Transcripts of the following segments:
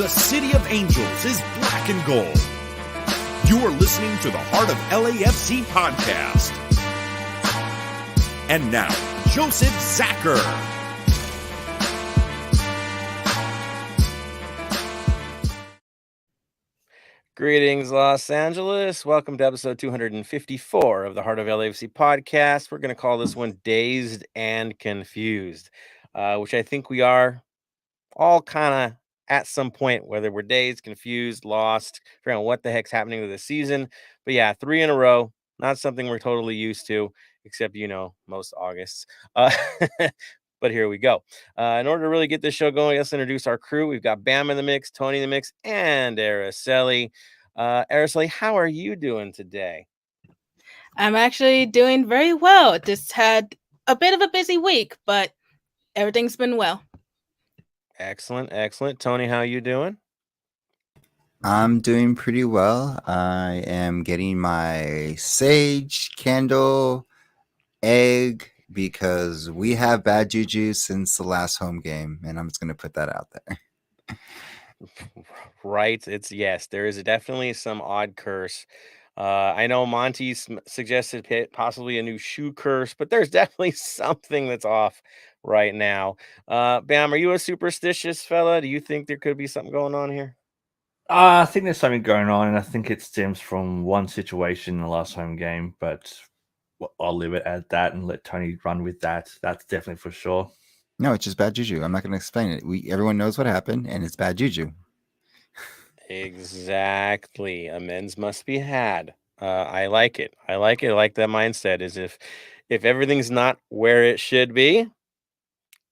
The City of Angels is black and gold. You are listening to the Heart of LAFC podcast. And now, Joseph Zacher. Greetings, Los Angeles. Welcome to episode 254 of the Heart of LAFC podcast. We're going to call this one Dazed and Confused, which I think we are all kind of at some point, whether we're dazed, confused, lost, figuring out what the heck's happening to the season. But yeah, 3 in a row, not something we're totally used to, except, most Augusts. But here we go. In order to really get this show going, let's introduce our crew. We've got Bam in the mix, Tony in the mix, and Araceli. Araceli, how are you doing today? I'm actually doing very well. Just had a bit of a busy week, but everything's been well. Excellent, excellent. Tony, how are you doing? I'm doing pretty well. I am getting my sage, candle, egg, because we have bad juju since the last home game, and I'm just going to put that out there. Right. Yes, there is definitely some odd curse. I know Monty suggested possibly a new shoe curse, but there's definitely something that's off right now. Bam, are you a superstitious fella? Do you think there could be something going on here? I think there's something going on, and I think it stems from one situation in the last home game, but I'll leave it at that and let Tony run with that. That's definitely for sure. No, it's just bad juju. I'm not going to explain it. Everyone knows what happened, and it's bad juju. Exactly. Amends must be had. I like it. I like that mindset. Is if everything's not where it should be,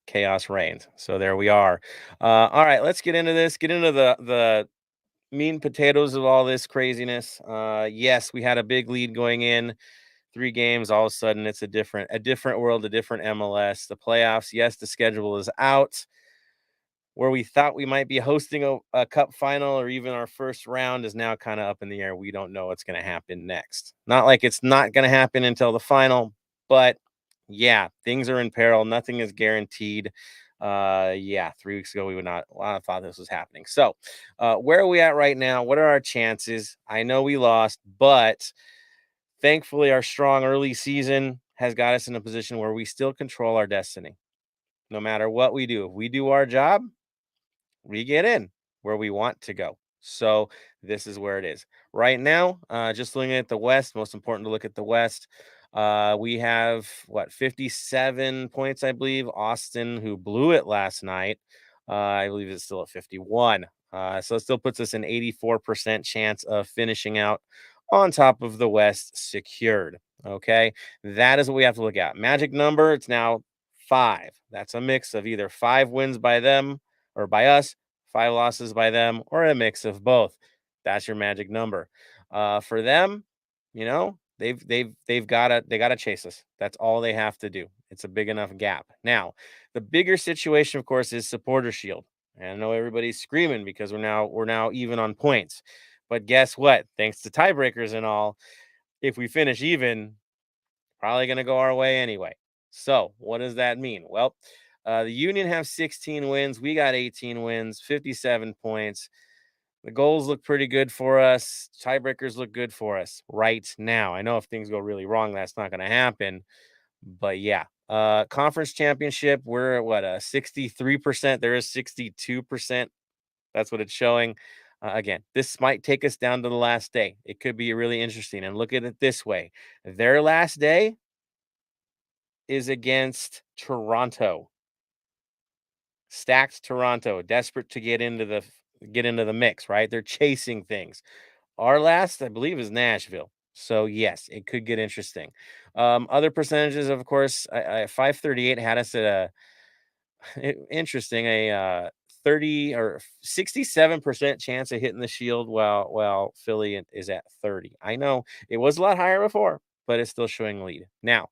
chaos reigns. So there we are. All right, let's get into this. Get into the meat and potatoes of all this craziness. Yes, we had a big lead going in. 3 games, all of a sudden it's a different world, a different MLS. The playoffs, yes, the schedule is out. Where we thought we might be hosting a cup final or even our first round is now kind of up in the air. We don't know what's going to happen next. Not like it's not going to happen until the final, but yeah, things are in peril. Nothing is guaranteed. 3 weeks ago, we would not have thought this was happening. So where are we at right now? What are our chances? I know we lost, but thankfully our strong early season has got us in a position where we still control our destiny. No matter what we do, if we do our job, we get in where we want to go. So this is where it is right now. Just looking at the West, most important to look at the West. We have 57 points, I believe. Austin, who blew it last night, I believe it's still at 51. So it still puts us an 84% chance of finishing out on top of the West secured. Okay, that is what we have to look at. Magic number, it's now 5. That's a mix of either 5 wins by them or by us, 5 losses by them, or a mix of both. That's your magic number. For them, they've gotta chase us. That's all they have to do. It's a big enough gap. Now, the bigger situation, of course, is Supporters Shield. And I know everybody's screaming because we're now even on points. But guess what? Thanks to tiebreakers and all, if we finish even, probably gonna go our way anyway. So what does that mean? Well, the Union have 16 wins. We got 18 wins, 57 points. The goals look pretty good for us. Tiebreakers look good for us right now. I know if things go really wrong, that's not going to happen. But yeah, conference championship, we're at 63%. There is 62%. That's what it's showing. Again, this might take us down to the last day. It could be really interesting. And look at it this way. Their last day is against Toronto. Stacked Toronto, desperate to get into the mix, right? They're chasing things. Our last, I believe, is Nashville. So yes, it could get interesting. Other percentages, of course, 538 had us at a 30 or 67% chance of hitting the Shield, while Philly is at 30. I know it was a lot higher before, but it's still showing lead. Now,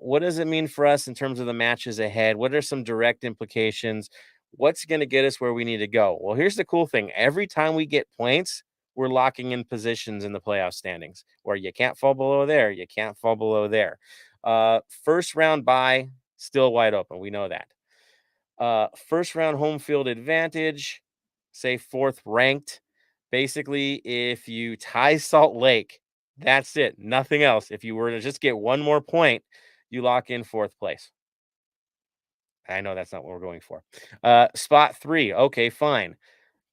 what does it mean for us in terms of the matches ahead? What are some direct implications? What's going to get us where we need to go? Well, here's the cool thing. Every time we get points, we're locking in positions in the playoff standings where you can't fall below there. You can't fall below there. First round bye, still wide open. We know that. First round home field advantage, say 4th ranked. Basically, if you tie Salt Lake, that's it. Nothing else. If you were to just get one more point, you lock in 4th place. I know that's not what we're going for. Spot 3. Okay, fine.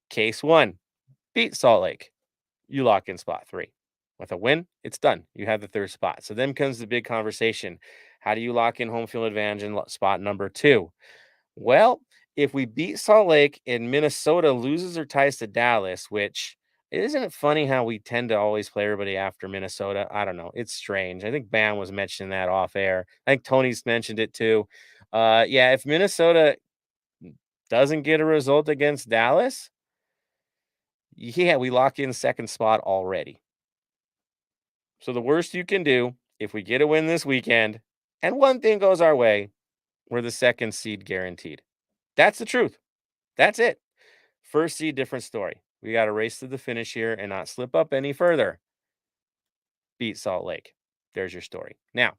Case 1. Beat Salt Lake. You lock in spot 3. With a win, it's done. You have the 3rd spot. So then comes the big conversation. How do you lock in home field advantage in spot number 2? Well, if we beat Salt Lake and Minnesota loses or ties to Dallas, which isn't it funny how we tend to always play everybody after Minnesota? I don't know. It's strange. I think Bam was mentioning that off air. I think Tony's mentioned it too. Yeah, if Minnesota doesn't get a result against Dallas, yeah, we lock in 2nd spot already. So the worst you can do, if we get a win this weekend and one thing goes our way, we're the 2nd seed guaranteed. That's the truth. That's it. 1st seed, different story. We got to race to the finish here and not slip up any further. Beat Salt Lake. There's your story. Now,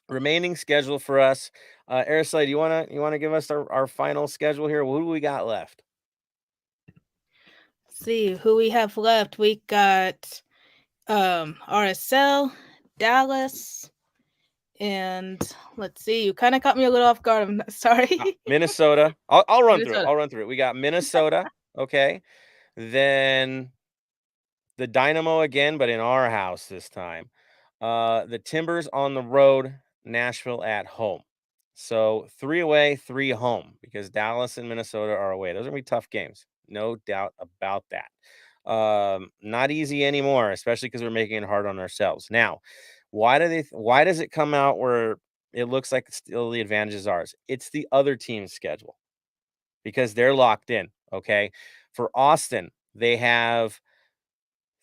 remaining schedule for us. Araceli, you wanna give us our final schedule here? Who do we got left? Let's see who we have left. We got RSL, Dallas, and let's see. You kind of caught me a little off guard. I'm sorry. Minnesota. I'll run through it. Minnesota. I'll run through it. We got Minnesota. Okay. Then the Dynamo again, but in our house this time. The Timbers on the road, Nashville at home. So 3 away, 3 home, because Dallas and Minnesota are away. Those are gonna be tough games, no doubt about that. Not easy anymore, especially because we're making it hard on ourselves. Now, why does it come out where it looks like still the advantage is ours? It's the other team's schedule because they're locked in. Okay, for Austin, they have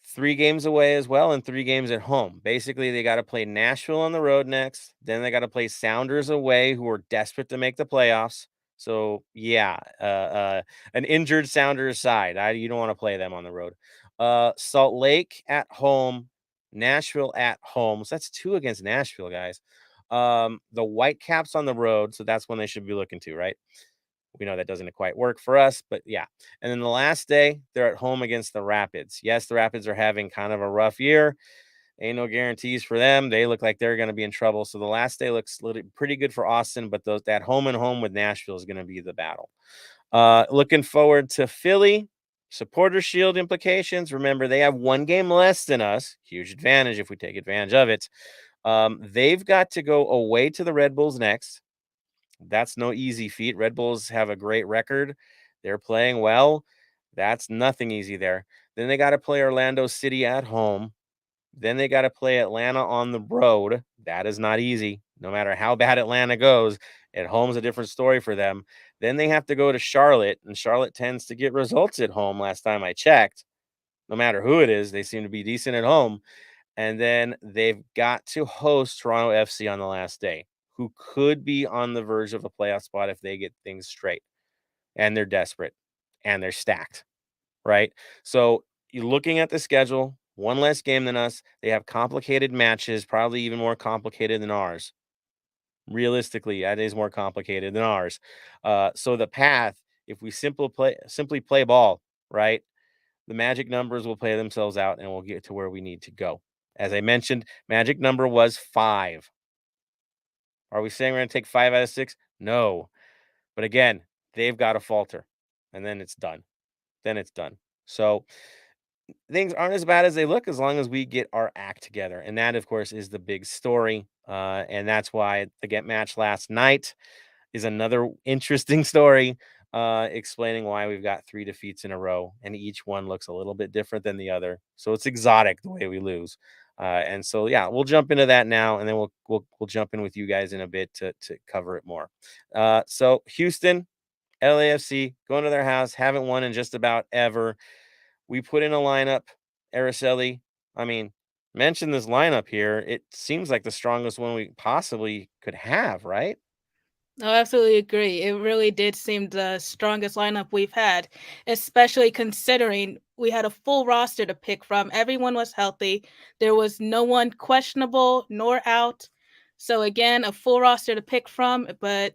3 games away as well and 3 games at home. Basically, they got to play Nashville on the road next. Then they got to play Sounders away, who are desperate to make the playoffs. So, yeah, an injured Sounders side. You don't want to play them on the road. Salt Lake at home, Nashville at home. So that's 2 against Nashville, guys. The Whitecaps on the road. So that's when they should be looking to, right? We know that doesn't quite work for us, but yeah. And then the last day, they're at home against the Rapids. Yes, the Rapids are having kind of a rough year. Ain't no guarantees for them. They look like they're going to be in trouble. So the last day looks pretty good for Austin, but that home and home with Nashville is going to be the battle. Looking forward to Philly. Supporters Shield implications. Remember, they have 1 game less than us. Huge advantage if we take advantage of it. They've got to go away to the Red Bulls next. That's no easy feat. Red Bulls have a great record. They're playing well. That's nothing easy there. Then they got to play Orlando City at home. Then they got to play Atlanta on the road. That is not easy. No matter how bad Atlanta goes, at home's a different story for them. Then they have to go to Charlotte, and Charlotte tends to get results at home last time I checked. No matter who it is, they seem to be decent at home. And then they've got to host Toronto FC on the last day, who could be on the verge of a playoff spot if they get things straight. And they're desperate and they're stacked, right? So you're looking at the schedule, 1 less game than us. They have complicated matches, probably even more complicated than ours. Realistically, that is more complicated than ours. So the path, if we simply play ball, right? The magic numbers will play themselves out and we'll get to where we need to go. As I mentioned, magic number was 5. Are we saying we're going to take 5 out of 6? No. But again, they've got to falter. And then it's done. So things aren't as bad as they look as long as we get our act together. And that, of course, is the big story. And that's why the Get match last night is another interesting story, explaining why we've got 3 defeats in a row. And each one looks a little bit different than the other. So it's exotic the way we lose. And so, yeah, we'll jump into that now, and then we'll jump in with you guys in a bit to cover it more. So Houston, LAFC, going to their house, haven't won in just about ever. We put in a lineup, Araceli. I mean, mention this lineup here. It seems like the strongest one we possibly could have, right? I absolutely agree. It really did seem the strongest lineup we've had, especially considering we had a full roster to pick from. Everyone was healthy. There was no one questionable nor out. So again, a full roster to pick from. But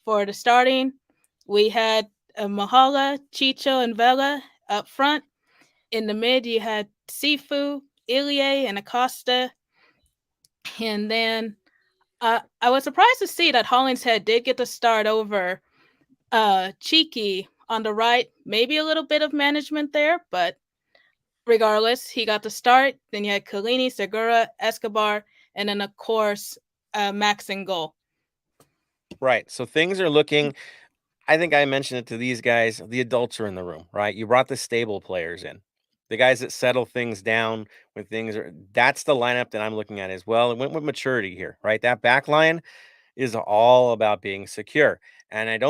for the starting, we had Mahala, Chicho, and Vela up front. In the mid, you had Sifu, Ilie, and Acosta. And then I was surprised to see that Hollingshead did get to start over Cheeky on the right. Maybe a little bit of management there, but regardless, he got the start. Then you had Collini, Segura, Escobar, and then, of course, Max in goal. Right. So things are looking, I think I mentioned it to these guys, the adults are in the room, right? You brought the stable players in. The guys that settle things down when things are, that's the lineup that I'm looking at as well. It went with maturity here, right? That back line is all about being secure. And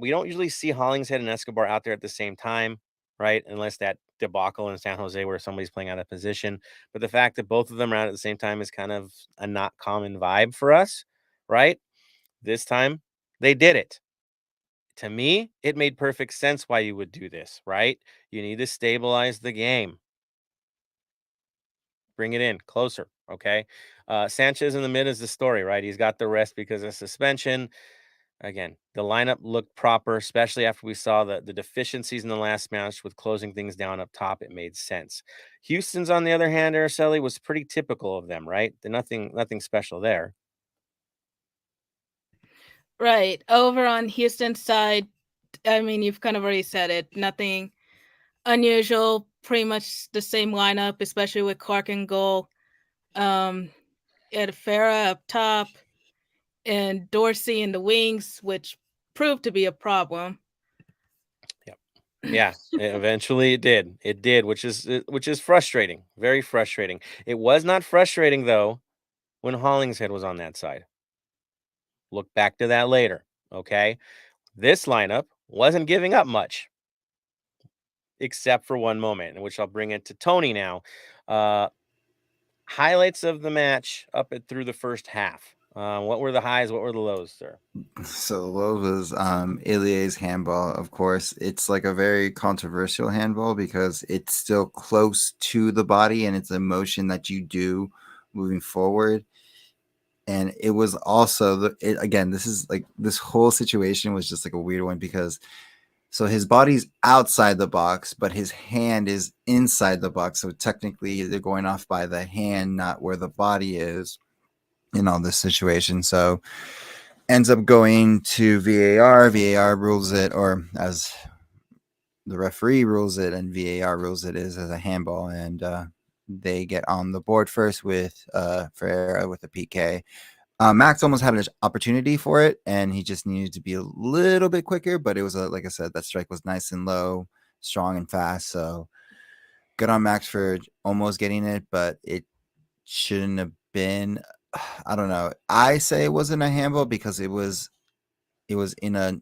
we don't usually see Hollingshead and Escobar out there at the same time, right? Unless that debacle in San Jose where somebody's playing out of position. But the fact that both of them are out at the same time is kind of a not common vibe for us, right? This time they did it. To me, it made perfect sense why you would do this, right? You need to stabilize the game. Bring it in closer, okay? Sanchez in the mid is the story, right? He's got the rest because of suspension. Again, the lineup looked proper, especially after we saw the deficiencies in the last match with closing things down up top. It made sense. Houston's, on the other hand, Araceli, was pretty typical of them, right? Nothing special there. Right. Over on Houston's side, I mean, you've kind of already said it. Nothing unusual. Pretty much the same lineup, especially with Clark in goal. You had Farah up top and Dorsey in the wings, which proved to be a problem. Yep. Yeah, eventually it did. It did, which is frustrating. Very frustrating. It was not frustrating though when Hollingshead was on that side. Look back to that later, okay? This lineup wasn't giving up much, except for one moment, in which I'll bring it to Tony now. Highlights of the match up through the first half. What were the highs? What were the lows, sir? So the low was Ilie's handball. Of course, it's like a very controversial handball because it's still close to the body and it's a motion that you do moving forward. And it was also again, this whole situation was just like a weird one because so his body's outside the box, but his hand is inside the box. So technically, they're going off by the hand, not where the body is in all this situation. So ends up going to VAR. VAR rules it, or as the referee rules it, and VAR rules it as a handball. And they get on the board first with Ferreira with a PK. Max almost had an opportunity for it, and he just needed to be a little bit quicker. But it was like I said, that strike was nice and low, strong and fast. So good on Max for almost getting it, but it shouldn't have been. I don't know. I say it wasn't a handball because it was in a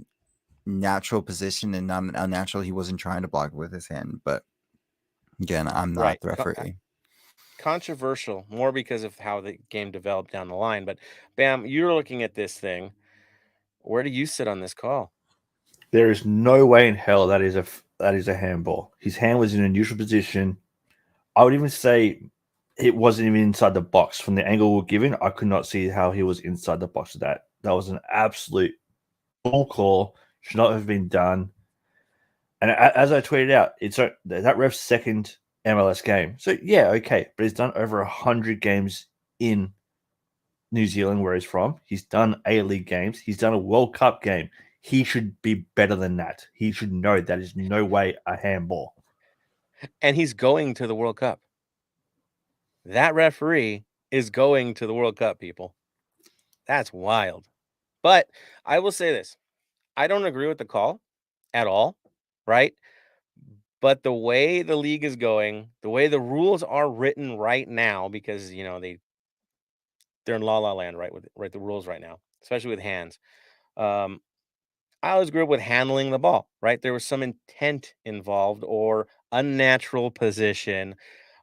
natural position and not an unnatural. He wasn't trying to block it with his hand. But again, I'm not the referee. Controversial, more because of how the game developed down the line. But Bam, you're looking at this thing. Where do you sit on this call? There is no way in hell that is a handball. His hand was in a neutral position. I would even say it wasn't even inside the box. From the angle we're given, I could not see how he was inside the box of that. That was an absolute bull call. Should not have been done. And as I tweeted out, it's that ref's second MLS game. So yeah, okay, but he's done over 100 games in New Zealand, where he's from. He's done A-League games. He's done a World Cup game. He should be better than that. He should know that is no way a handball. And he's going to the World Cup. That referee is going to the World Cup, people. That's wild. But I will say this. I don't agree with the call at all, right? But the way the league is going, the way the rules are written right now, because they're in la land, right? With the rules right now, especially with hands. I always grew up with handling the ball, right? There was some intent involved or unnatural position,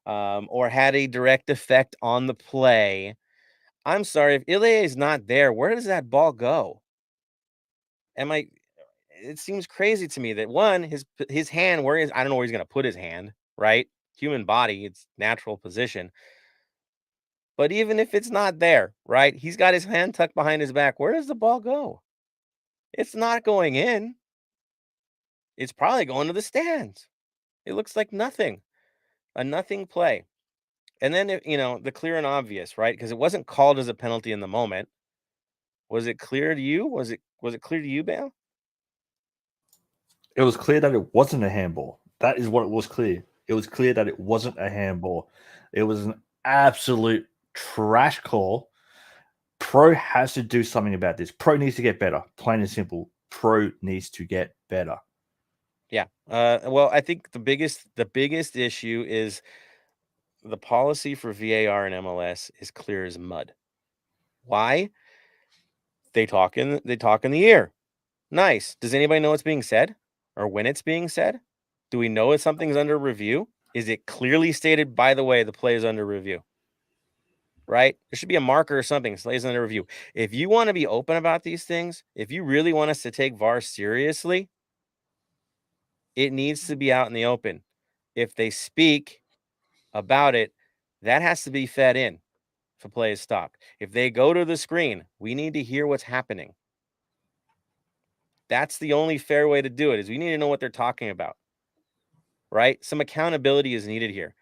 or had a direct effect on the play. I'm sorry, if Ilie is not there, where does that ball go? It seems crazy to me that one, his hand, I don't know where he's going to put his hand, right? Human body, it's natural position. But even if it's not there, right? He's got his hand tucked behind his back. Where does the ball go? It's not going in. it's probably going to the stands. It looks like nothing, a nothing play. And then, the clear and obvious, right? Because it wasn't called as a penalty in the moment. Was it clear to you? Was it clear to you, Bam? It was clear that it wasn't a handball. That is what it was clear. It was clear that it wasn't a handball. It was an absolute trash call. Pro has to do something about this. Pro needs to get better. Plain and simple. Pro needs to get better. Yeah. Well, I think the biggest issue is the policy for VAR in MLS is clear as mud. Why? They talk in the ear. Nice. Does anybody know what's being said or when it's being said? Do we know if something's under review? Is it clearly stated, by the way, the play is under review? Right? There should be a marker or something. Play is under review. If you want to be open about these things, if you really want us to take VAR seriously, it needs to be out in the open. If they speak about it, that has to be fed in if a play is stopped. If they go to the screen, we need to hear what's happening. That's the only fair way to do it, is we need to know what they're talking about, right? Some accountability is needed here.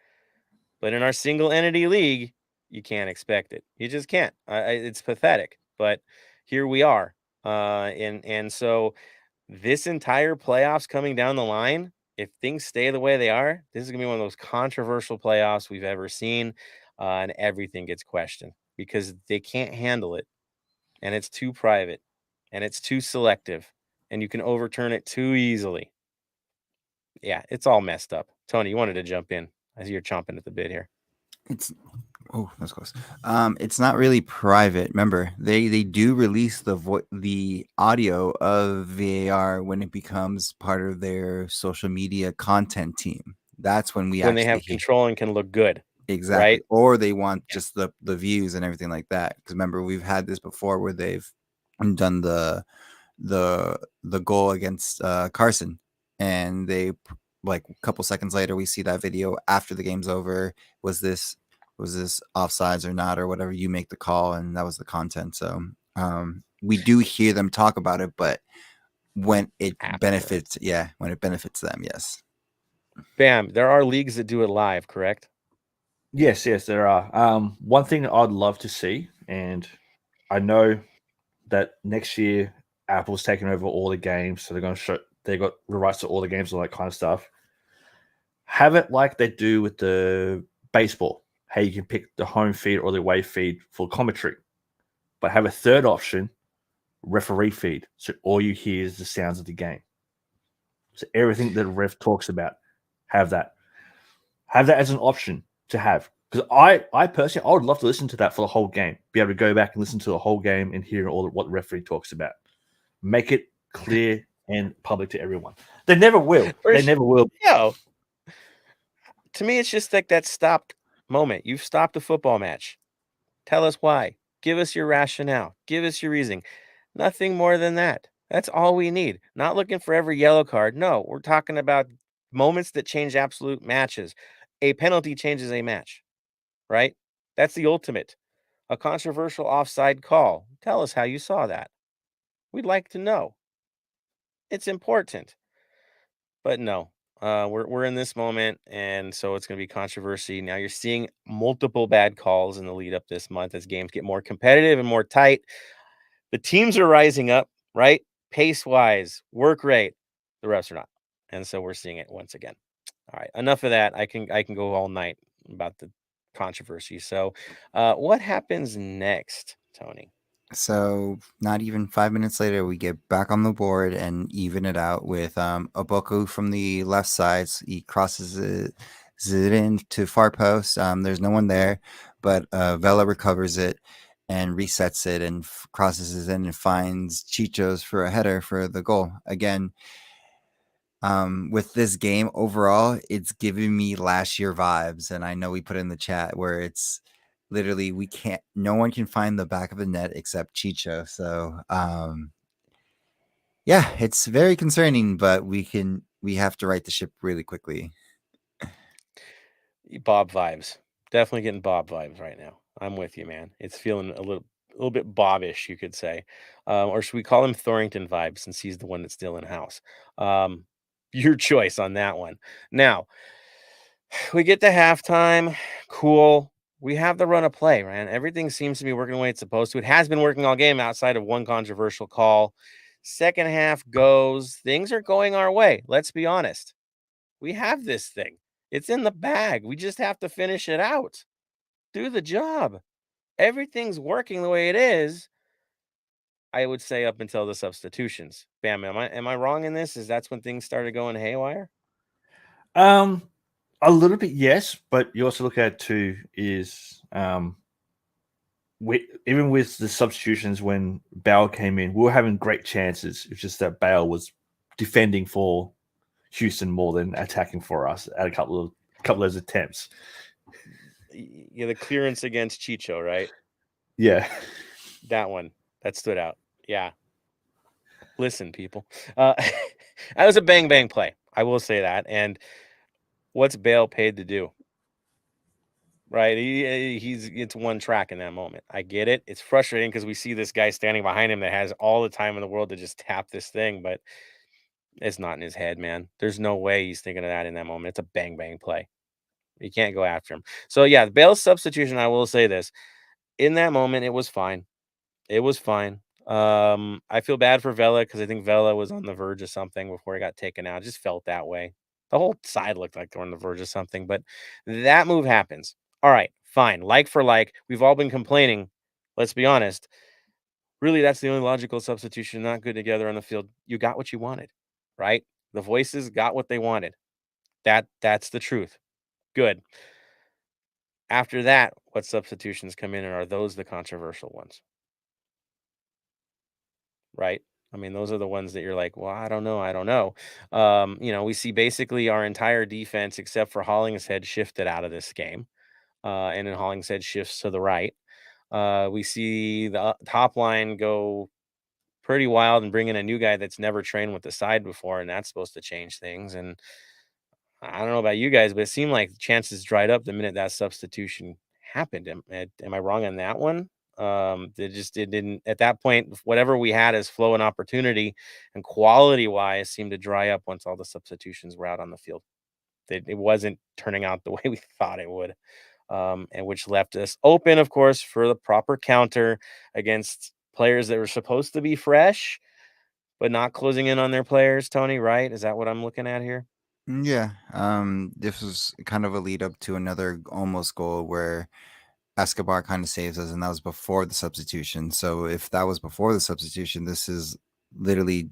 But in our single entity league, you can't expect it. You just can't. It's pathetic. But here we are. And so this entire playoffs coming down the line, if things stay the way they are, this is going to be one of those controversial playoffs we've ever seen. And everything gets questioned because they can't handle it. And it's too private. And it's too selective. And you can overturn it too easily. Yeah, it's all messed up. Tony, you wanted to jump in. I see you're chomping at the bit here. That's close. It's not really private. Remember, they do release the audio of VAR when it becomes part of their social media content team. That's when they have control and can look good. Exactly. Right? Or they want just the views and everything like that. Because remember, we've had this before where they've done the goal against Carson, and they, like, a couple seconds later we see that video after the game's over. Was this offsides or not, or whatever? You make the call, and that was the content. So we do hear them talk about it, but when it benefits them, yes. Bam, there are leagues that do it live, correct? Yes, there are. One thing I'd love to see, and I know that next year Apple's taking over all the games, so they're going to show they got the rights to all the games and all that kind of stuff. Have it like they do with the baseball. How you can pick the home feed or the away feed for commentary, but have a third option, referee feed. So all you hear is the sounds of the game. So everything that the ref talks about, have that as an option to have. Because I personally, I would love to listen to that for the whole game. Be able to go back and listen to the whole game and hear what the referee talks about. Make it clear and public to everyone. They never will. Never will. No. To me, it's just like that stopped moment. You've stopped a football match. Tell us why. Give us your rationale. Give us your reasoning. Nothing more than that. That's all we need. Not looking for every yellow card. No, we're talking about moments that change absolute matches. A penalty changes a match, right? That's the ultimate. A controversial offside call. Tell us how you saw that. We'd like to know. It's important. But no, we're in this moment, and so it's going to be controversy. Now you're seeing multiple bad calls in the lead up this month as games get more competitive and more tight. The teams are rising up, right? Pace-wise, work rate. The refs are not. And so we're seeing it once again. All right, enough of that. I can go all night about the controversy. So what happens next, Tony? So not even 5 minutes later, we get back on the board and even it out with Oboku from the left side. He crosses it into far post. There's no one there, but Vela recovers it and resets it and crosses it in and finds Chicho's for a header for the goal. Again, with this game overall, it's giving me last year vibes. And I know we put in the chat where it's literally no one can find the back of the net except Chicho. So yeah, it's very concerning, but we have to right the ship really quickly. Bob vibes. Definitely getting Bob vibes right now. I'm with you, man. It's feeling a little bit Bobbish, you could say. Or should we call him Thorrington vibes, since he's the one that's still in house? your choice on that one. Now, we get to halftime. Cool. We have the run of play, man. Everything seems to be working the way it's supposed to. It has been working all game outside of one controversial call. Second half goes. Things are going our way. Let's be honest. We have this thing. It's in the bag. We just have to finish it out. Do the job. Everything's working the way it is. I would say up until the substitutions. Bam, am I wrong in this? That's when things started going haywire? A little bit, yes, but you also look at it too is even with the substitutions when Bale came in, we were having great chances. It's just that Bale was defending for Houston more than attacking for us at a couple of those attempts. Yeah, the clearance against Chicho, right? Yeah. That one. That stood out. Yeah. Listen, people. That was a bang play. I will say that. And what's Bale paid to do? Right? It's one track in that moment. I get it. It's frustrating because we see this guy standing behind him that has all the time in the world to just tap this thing, but it's not in his head, man. There's no way he's thinking of that in that moment. It's a bang play. You can't go after him. So yeah, Bale's substitution, I will say this. In that moment, it was fine. It was fine. I feel bad for Vela because I think Vela was on the verge of something before he got taken out. It just felt that way. The whole side looked like they were on the verge of something, but that move happens. All right, fine. Like for like, we've all been complaining. Let's be honest. Really, that's the only logical substitution. Not good together on the field. You got what you wanted, right? The voices got what they wanted. That's the truth. Good. After that, what substitutions come in, and are those the controversial ones? Right? I mean, those are the ones that you're like, well, I don't know. We see basically our entire defense, except for Hollingshead, shifted out of this game. And then Hollingshead shifts to the right. We see the top line go pretty wild and bring in a new guy that's never trained with the side before, and that's supposed to change things. And I don't know about you guys, but it seemed like chances dried up the minute that substitution happened. Am I wrong on that one? It didn't at that point. Whatever we had as flow and opportunity and quality wise seemed to dry up once all the substitutions were out on the field. It wasn't turning out the way we thought it would, and which left us open, of course, for the proper counter against players that were supposed to be fresh, but not closing in on their players. Tony, right? Is that what I'm looking at here? Yeah. This was kind of a lead up to another almost goal where Escobar kind of saves us, and that was before the substitution. So if that was before the substitution, this is literally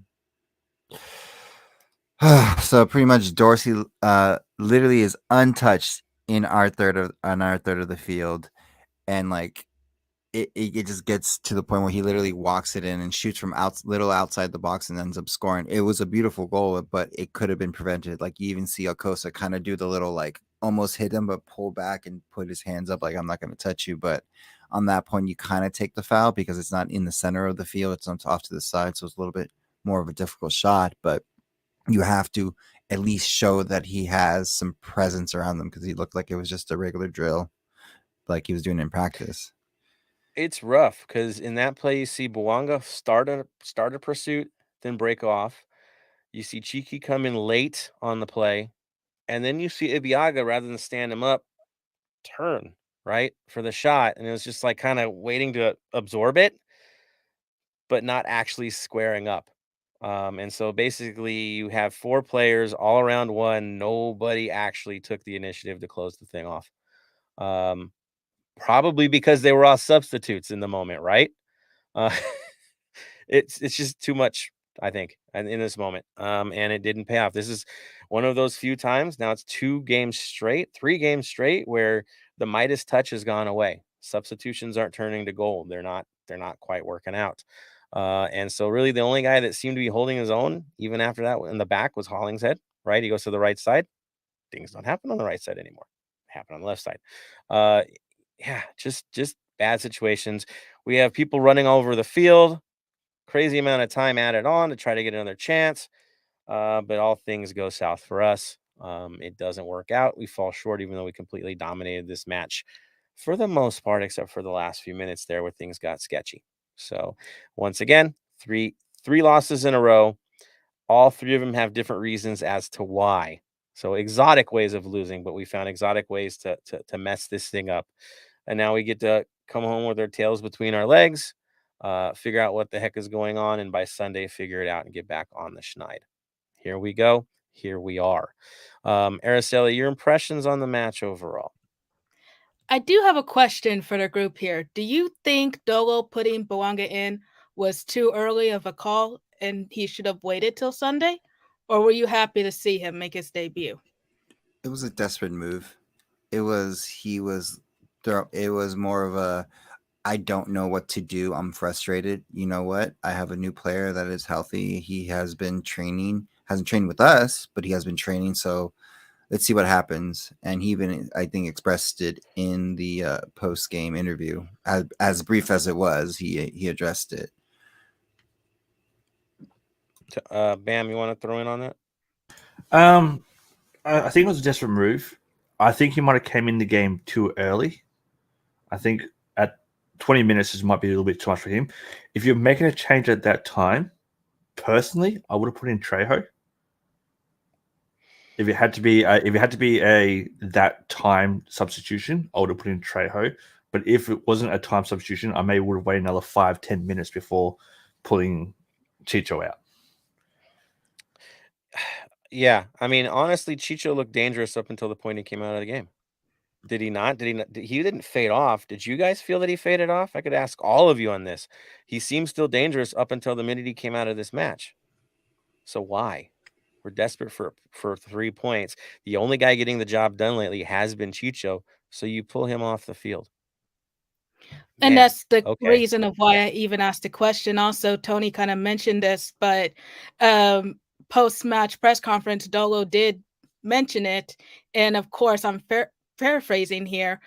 so pretty much Dorsey literally is untouched in our third of the field, and like it just gets to the point where he literally walks it in and shoots from little outside the box and ends up scoring. It was a beautiful goal, but it could have been prevented. Like you even see Acosta kind of do the little like almost hit him but pull back and put his hands up like I'm not going to touch you. But on that point, you kind of take the foul because it's not in the center of the field; it's off to the side, so it's a little bit more of a difficult shot. But you have to at least show that he has some presence around them because he looked like it was just a regular drill, like he was doing in practice. It's rough because in that play, you see Bouanga start a pursuit, then break off. You see Cheeky come in late on the play, and then you see Ibiaga, rather than stand him up, turn, right, for the shot. And it was just like kind of waiting to absorb it, but not actually squaring up. And so basically you have 4 players all around one. Nobody actually took the initiative to close the thing off. Probably because they were all substitutes in the moment, right? Uh, it's just too much, I think, in this moment. And it didn't pay off. This is one of those few times. Now it's 3 games straight where the Midas touch has gone away. Substitutions aren't turning to gold. They're not quite working out. And so really the only guy that seemed to be holding his own, even after that in the back, was Hollingshead, right? He goes to the right side. Things don't happen on the right side anymore. They happen on the left side. Yeah, just bad situations. We have people running all over the field, crazy amount of time added on to try to get another chance. But all things go south for us. It doesn't work out. We fall short, even though we completely dominated this match for the most part, except for the last few minutes there where things got sketchy. So once again, three losses in a row. All three of them have different reasons as to why. So exotic ways of losing, but we found exotic ways to mess this thing up. And now we get to come home with our tails between our legs, figure out what the heck is going on, and by Sunday, figure it out and get back on the schneid. Here we go. Here we are. Araceli, your impressions on the match overall? I do have a question for the group here. Do you think Dolo putting Bouanga in was too early of a call and he should have waited till Sunday? Or were you happy to see him make his debut? It was a desperate move. It was more of a, I don't know what to do. I'm frustrated. You know what? I have a new player that is healthy. He has been training, hasn't trained with us, but he has been training. So let's see what happens. And he even, I think, expressed it in the post-game interview. As brief as it was, he addressed it. Bam, you want to throw in on that? I think it was a desperate move. I think he might have came in the game too early. I think at 20 minutes this might be a little bit too much for him. If you're making a change at that time, personally, I would have put in Trejo. If it had to be a that time substitution, I would have put in Trejo. But if it wasn't a time substitution, I may would have waited another 5-10 minutes before pulling Chicho out. Yeah, I mean, honestly, Chicho looked dangerous up until the point he came out of the game. Did he not? He didn't fade off. Did you guys feel that he faded off? I could ask all of you on this. He seemed still dangerous up until the minute he came out of this match. So why? We're desperate for 3 points. The only guy getting the job done lately has been Chicho, so you pull him off the field. And Man, that's the okay. reason of why I even asked the question. Also, Tony kind of mentioned this, but post-match press conference, Dolo did mention it. And of course, I'm paraphrasing here,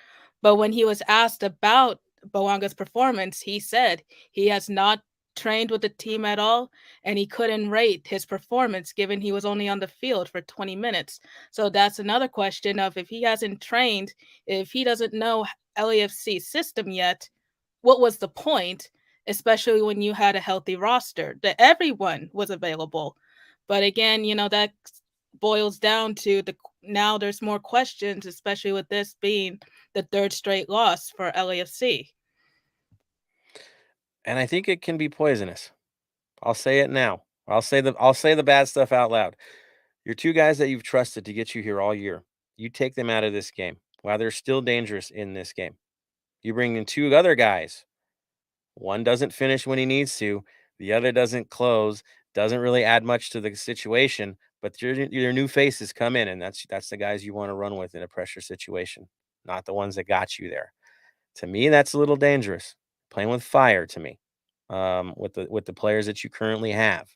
but when he was asked about Bowanga's performance, he said he has not trained with the team at all, and he couldn't rate his performance given he was only on the field for 20 minutes. So that's another question of if he hasn't trained, if he doesn't know LAFC system yet, what was the point, especially when you had a healthy roster that everyone was available. But again, that boils down to now there's more questions, especially with this being the third straight loss for LAFC. And I think it can be poisonous. I'll say it now. I'll say the bad stuff out loud. Your two guys that you've trusted to get you here all year, you take them out of this game while they're still dangerous in this game. You bring in two other guys. One doesn't finish when he needs to. The other doesn't close, doesn't really add much to the situation, but your new faces come in, and that's the guys you want to run with in a pressure situation, not the ones that got you there. To me, that's a little dangerous. Playing with fire to me, with the players that you currently have.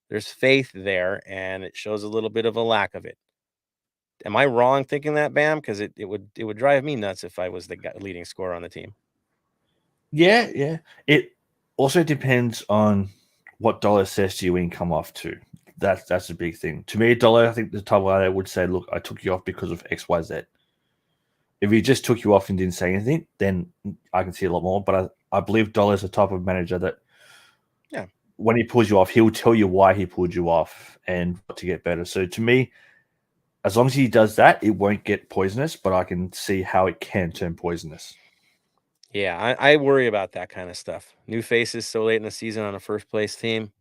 There's faith there, and it shows a little bit of a lack of it. Am I wrong thinking that, Bam? Because it would drive me nuts if I was the leading scorer on the team. Yeah. It also depends on what Dollar says to you when you come off too. That's a big thing. To me, Dollar, I think the type of guy that would say, look, I took you off because of XYZ. If he just took you off and didn't say anything, then I can see a lot more. But I believe Dollar's the type of manager that, yeah, when he pulls you off, he'll tell you why he pulled you off and what to get better. So to me, as long as he does that, it won't get poisonous, but I can see how it can turn poisonous. Yeah, I worry about that kind of stuff. New faces so late in the season on a first place team.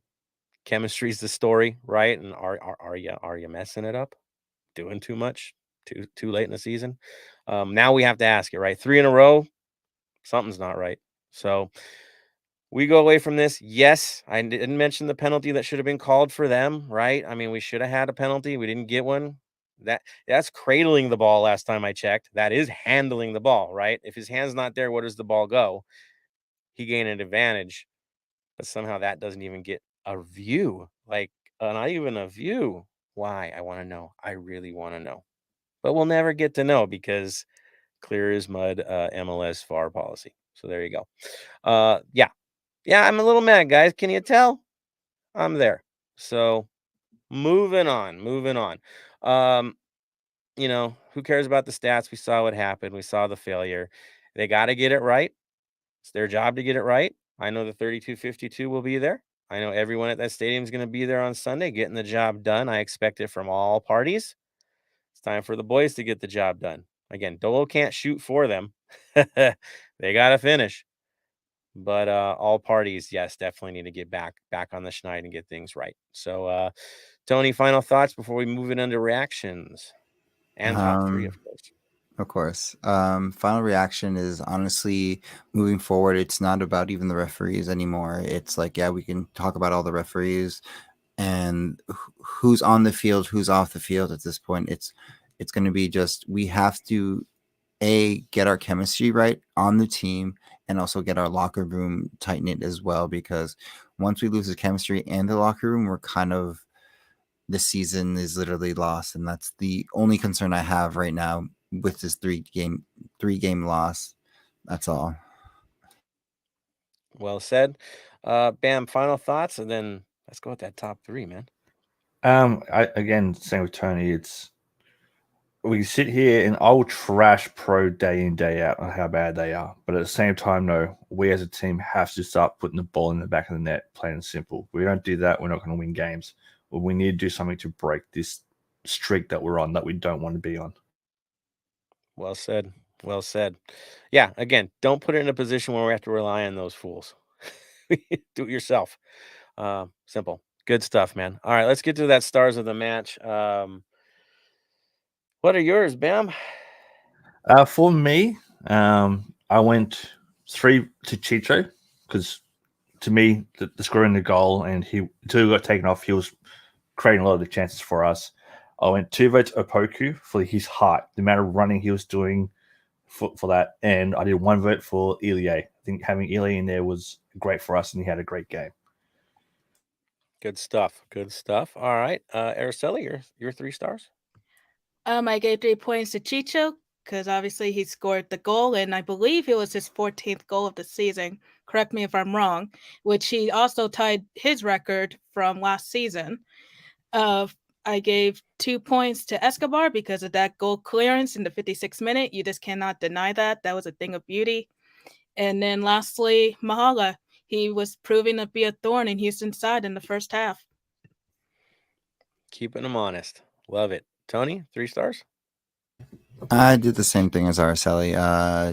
Chemistry's the story, right? And are you messing it up? Doing too much? Too late in the season? Now we have to ask it, right? 3 in a row, something's not right. So we go away from this. Yes, I didn't mention the penalty that should have been called for them, right? I mean, we should have had a penalty. We didn't get one. That's cradling the ball last time I checked. That is handling the ball, right? If his hand's not there, where does the ball go? He gained an advantage, but somehow that doesn't even get a view. Like, not even a view. Why? I want to know. I really want to know. But we'll never get to know because clear as mud, MLS VAR policy. So there you go. Yeah, I'm a little mad, guys. Can you tell? I'm there. So moving on. Who cares about the stats? We saw what happened. We saw the failure. They got to get it right. It's their job to get it right. I know the 3252 will be there. I know everyone at that stadium is going to be there on Sunday getting the job done. I expect it from all parties. It's time for the boys to get the job done. Again, Dolo can't shoot for them. They got to finish. But all parties, yes, definitely need to get back on the schneid and get things right. So, Tony, final thoughts before we move it into reactions and top three, of course. Of course. Final reaction is honestly moving forward. It's not about even the referees anymore. It's like, yeah, we can talk about all the referees and who's on the field, who's off the field at this point. It's going to be just, we have to get our chemistry right on the team and also get our locker room tight knit as well, because once we lose the chemistry and the locker room, we're kind of, the season is literally lost. And that's the only concern I have right now with this three game loss. That's all. Well said. Bam, final thoughts, and then let's go with that top three, man. Again, same with Tony. It's, we sit here and I'll trash Pro day in, day out on how bad they are. But at the same time, no, we as a team have to start putting the ball in the back of the net, plain and simple. If we don't do that, we're not going to win games. Well, we need to do something to break this streak that we're on, that we don't want to be on. Well said. Well said. Yeah, again, don't put it in a position where we have to rely on those fools. Do it yourself. Simple. Good stuff, man. All right, let's get to that stars of the match. What are yours, Bam? For me, I went 3 to Chicho, because to me, the scoring the goal, and until he got taken off, he was creating a lot of the chances for us. I went 2 votes Opoku for his height, the amount of running he was doing for that, and I did 1 vote for Ilie. I think having Ilie in there was great for us, and he had a great game. Good stuff. Good stuff. All right, Araceli, your 3 stars. I gave 3 points to Chicho because obviously he scored the goal, and I believe it was his 14th goal of the season. Correct me if I'm wrong, which he also tied his record from last season. I gave 2 points to Escobar because of that goal clearance in the 56th minute. You just cannot deny that. That was a thing of beauty. And then lastly, Mahala. He was proving to be a thorn in Houston's side in the first half. Keeping them honest. Love it. Tony, 3 stars? I did the same thing as Araceli.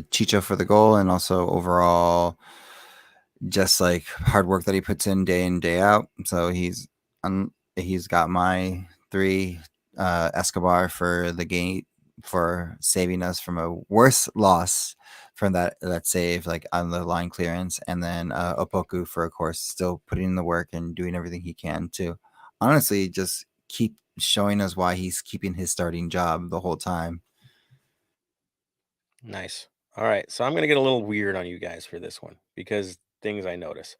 Chicho for the goal, and also overall just like hard work that he puts in, day out. So he's got my 3. Escobar for the game, for saving us from a worse loss from that save, like on the line clearance, and then Opoku for, of course, still putting in the work and doing everything he can to honestly just keep showing us why he's keeping his starting job the whole time. Nice. All right, so I'm going to get a little weird on you guys for this one because things I notice.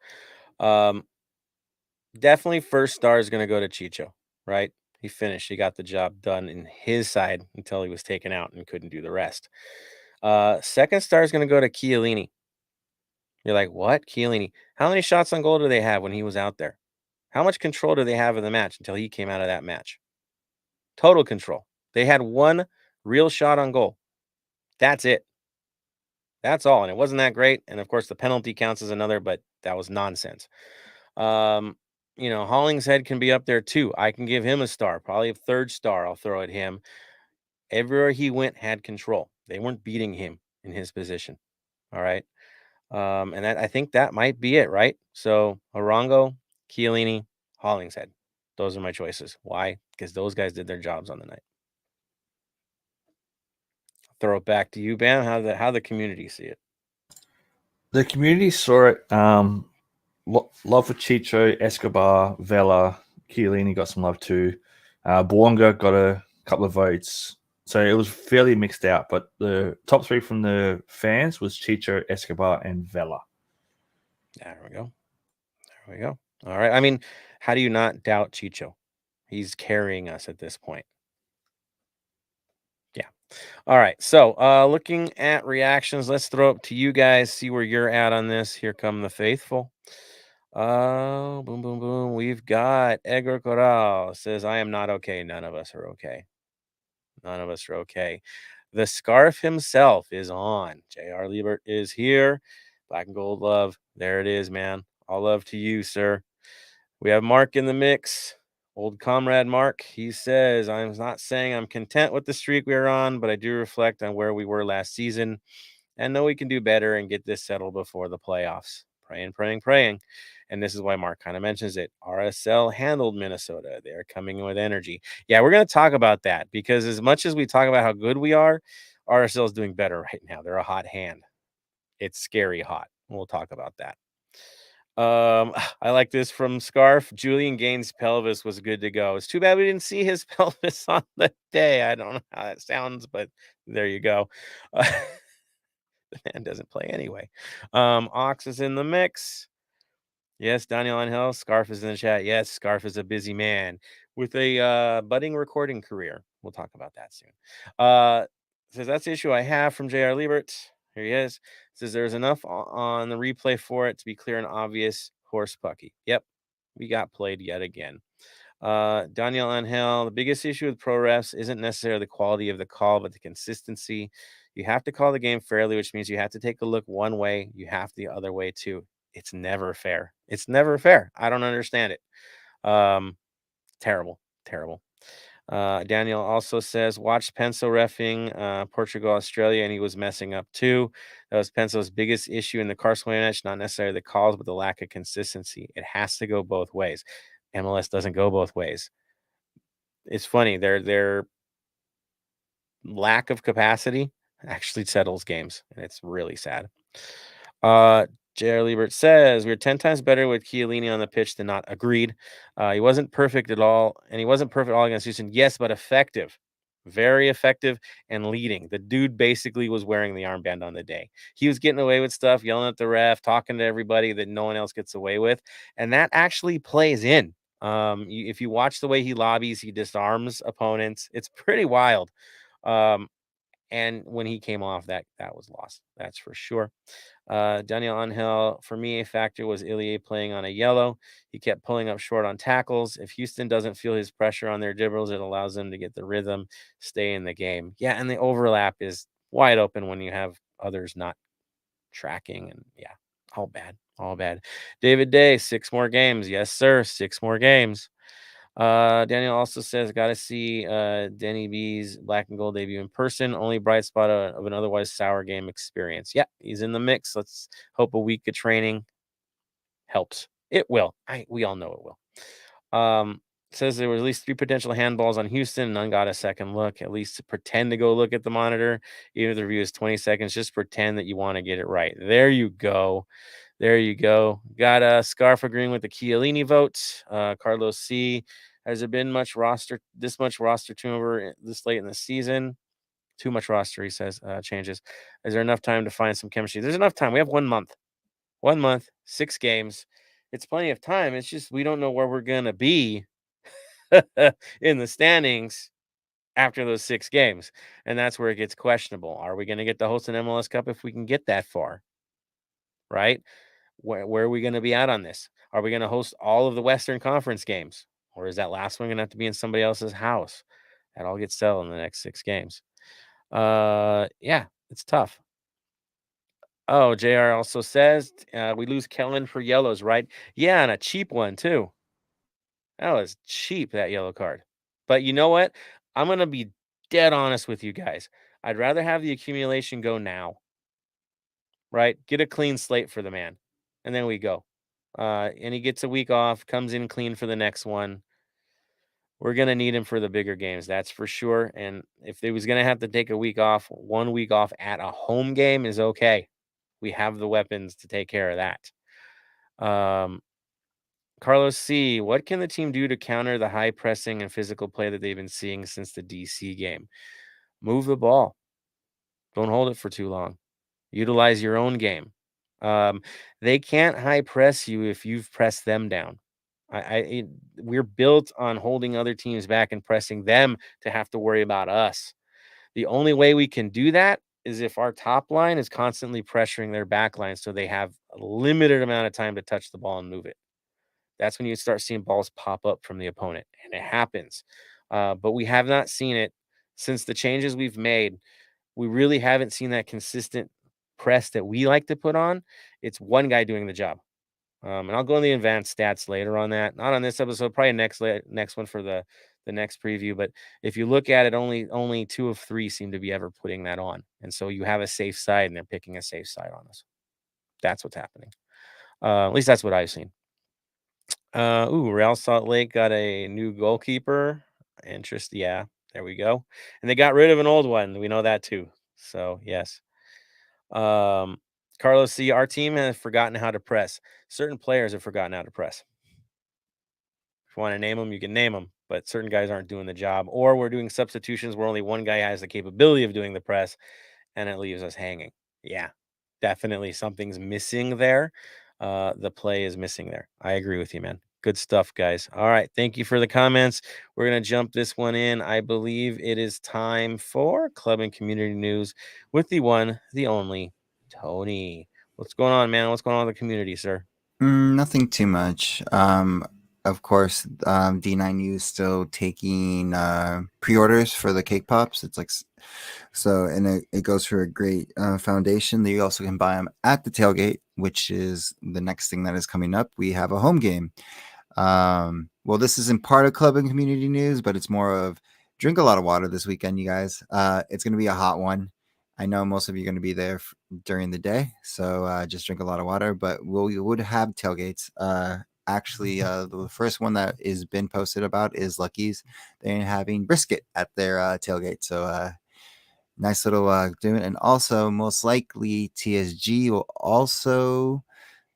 Definitely first star is going to go to Chicho, right? He finished. He got the job done in his side until he was taken out and couldn't do the rest. Second star is going to go to Chiellini. You're like, what? Chiellini. How many shots on goal do they have when he was out there? How much control do they have of the match until he came out of that match? Total control. They had 1 real shot on goal. That's it. That's all. And it wasn't that great. And of course, the penalty counts as another, but that was nonsense. Hollingshead can be up there too. I can give him a star, probably a 3rd star. I'll throw at him. Everywhere he went had control. They weren't beating him in his position. All right. And I think that might be it, right? So Arango, Chiellini, Hollingshead. Those are my choices. Why? Because those guys did their jobs on the night. I'll throw it back to you, Bam. How the community see it? The community saw it. Love for Chicho, Escobar, Vela, Chiellini got some love too. Buonga got a couple of votes. So it was fairly mixed out, but the top 3 from the fans was Chicho, Escobar, and Vela. There we go. All right. I mean, how do you not doubt Chicho? He's carrying us at this point. Yeah. All right. So looking at reactions, let's throw up to you guys, see where you're at on this. Here come the faithful. Boom, boom, boom. We've got Edgar Corral says, I am not okay. None of us are okay. None of us are okay. The scarf himself is on. J.R. Liebert is here. Black and gold love. There it is, man. All love to you, sir. We have Mark in the mix. Old comrade Mark. He says, I'm not saying I'm content with the streak we are on, but I do reflect on where we were last season and know we can do better and get this settled before the playoffs. Praying. And this is why Mark kind of mentions it. RSL handled Minnesota. They're coming in with energy. Yeah, we're going to talk about that because as much as we talk about how good we are, RSL is doing better right now. They're a hot hand. It's scary hot. We'll talk about that. I like this from Scarf. Julian Gaines' pelvis was good to go. It's too bad we didn't see his pelvis on the day. I don't know how that sounds, but there you go. The man doesn't play anyway. Ox is in the mix. Yes, Daniel Angel. Scarf is in the chat. Yes, Scarf is a busy man with a budding recording career. We'll talk about that soon. Says that's the issue I have from J.R. Liebert. Here he is. Says there's enough on the replay for it to be clear and obvious. Horse pucky. Yep, we got played yet again. Daniel Angel, the biggest issue with pro refs isn't necessarily the quality of the call, but the consistency. You have to call the game fairly, which means you have to take a look one way. You have the other way too. It's never fair. It's never fair. I don't understand it. Terrible. Daniel also says, watched Penso reffing Portugal, Australia, and he was messing up too. That was Penso's biggest issue in the Carson match, not necessarily the calls, but the lack of consistency. It has to go both ways. MLS doesn't go both ways. It's funny. Their lack of capacity actually settles games, and it's really sad. J.R. Liebert says, we're 10 times better with Chiellini on the pitch than not. Agreed. He wasn't perfect at all, and he wasn't perfect at all against Houston. Yes, but effective. Very effective and leading. The dude basically was wearing the armband on the day. He was getting away with stuff, yelling at the ref, talking to everybody that no one else gets away with, and that actually plays in. If you watch the way he lobbies, he disarms opponents. It's pretty wild. And when he came off, that was lost. That's for sure. Daniel Angel, for me, a factor was Ilie playing on a yellow. He kept pulling up short on tackles. If Houston doesn't feel his pressure on their dribbles, it allows them to get the rhythm, stay in the game. Yeah, and the overlap is wide open when you have others not tracking. And yeah, all bad. David Day, 6 more games. Yes, sir, 6 more games. Daniel also says, got to see Denny B's black and gold debut in person. Only bright spot of an otherwise sour game experience. Yeah, he's in the mix. Let's hope a week of training helps. It will. We all know it will. Says there was at least 3 potential handballs on Houston. None got a second look. At least pretend to go look at the monitor. Even if the review is 20 seconds, just pretend that you want to get it right. There you go. Got a Scarf agreeing with the Chiellini vote. Carlos C. Has there been this much roster turnover this late in the season? Too much roster, he says, changes. Is there enough time to find some chemistry? There's enough time. We have 1 month. 1 month, 6 games. It's plenty of time. It's just we don't know where we're going to be in the standings after those 6 games. And that's where it gets questionable. Are we going to get to host an MLS Cup if we can get that far? Right? Where are we going to be at on this? Are we going to host all of the Western Conference games? Or is that last one going to have to be in somebody else's house? That all gets settled in the next 6 games. Yeah, it's tough. Oh, JR also says we lose Kellen for yellows, right? Yeah, and a cheap one too. That was cheap, that yellow card. But you know what? I'm going to be dead honest with you guys. I'd rather have the accumulation go now. Right? Get a clean slate for the man. And then we go. And he gets a week off, comes in clean for the next one. We're going to need him for the bigger games, that's for sure. And if he was going to have to take a week off, 1 week off at a home game is okay. We have the weapons to take care of that. Carlos C., what can the team do to counter the high pressing and physical play that they've been seeing since the DC game? Move the ball. Don't hold it for too long. Utilize your own game. They can't high press you if you've pressed them down. We're built on holding other teams back and pressing them to have to worry about us. The only way we can do that is if our top line is constantly pressuring their back line so they have a limited amount of time to touch the ball and move it. That's when you start seeing balls pop up from the opponent, and it happens. But we have not seen it since the changes we've made. We really haven't seen that consistent press that we like to put on. It's one guy doing the job. And I'll go in the advanced stats later on that. Not on this episode, probably next one for the next preview. But if you look at it, only 2 of 3 seem to be ever putting that on. And so you have a safe side, and they're picking a safe side on us. That's what's happening. At least that's what I've seen. Real Salt Lake got a new goalkeeper. Yeah, there we go. And they got rid of an old one. We know that too. So yes. Carlos C, our team has forgotten how to press. Certain players have forgotten how to press. If you want to name them, you can name them, but certain guys aren't doing the job, or we're doing substitutions where only one guy has the capability of doing the press, and it leaves us hanging. Yeah, definitely something's missing there. The play is missing there. I agree with you, man. Good stuff, guys. All right. Thank you for the comments. We're going to jump this one in. I believe it is time for club and community news with the one, the only, Tony. What's going on, man? What's going on with the community, sir? Nothing too much. Of course, D9U is still taking pre-orders for the cake pops. It's like so, and it goes for a great foundation. You also can buy them at the tailgate, which is the next thing that is coming up. We have a home game. Well, this isn't part of club and community news, but it's more of drink a lot of water this weekend, you guys. It's going to be a hot one. I know most of you are going to be there during the day, so just drink a lot of water. But we would have tailgates. Actually, the first one that is been posted about is Lucky's. They're having brisket at their tailgate, so nice little doing. And also, most likely, TSG will also.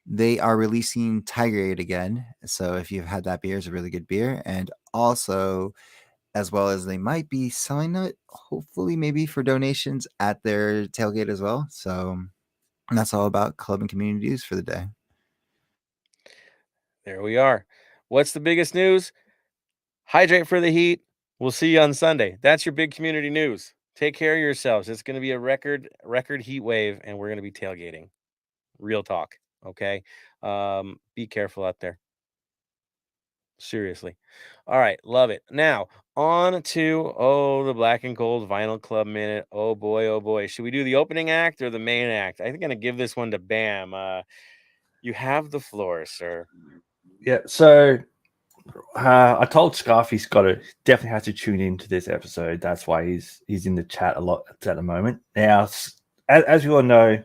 They are releasing Tigerade again. So if you've had that beer, it's a really good beer. And also, as well as they might be selling it, hopefully maybe for donations at their tailgate as well. So that's all about club and community news for the day. There we are. What's the biggest news? Hydrate for the heat. We'll see you on Sunday. That's your big community news. Take care of yourselves. It's going to be a record heat wave, and we're going to be tailgating. Real talk. Okay. Be careful out there. Seriously. All right. Love it. Now, on to the Black and Gold Vinyl Club minute. Oh boy, oh boy. Should we do the opening act or the main act? I think I'm gonna give this one to Bam. You have the floor, sir. Yeah, so I told Scarf he's got to definitely has to tune into this episode. That's why he's in the chat a lot at the moment. Now, as you all know,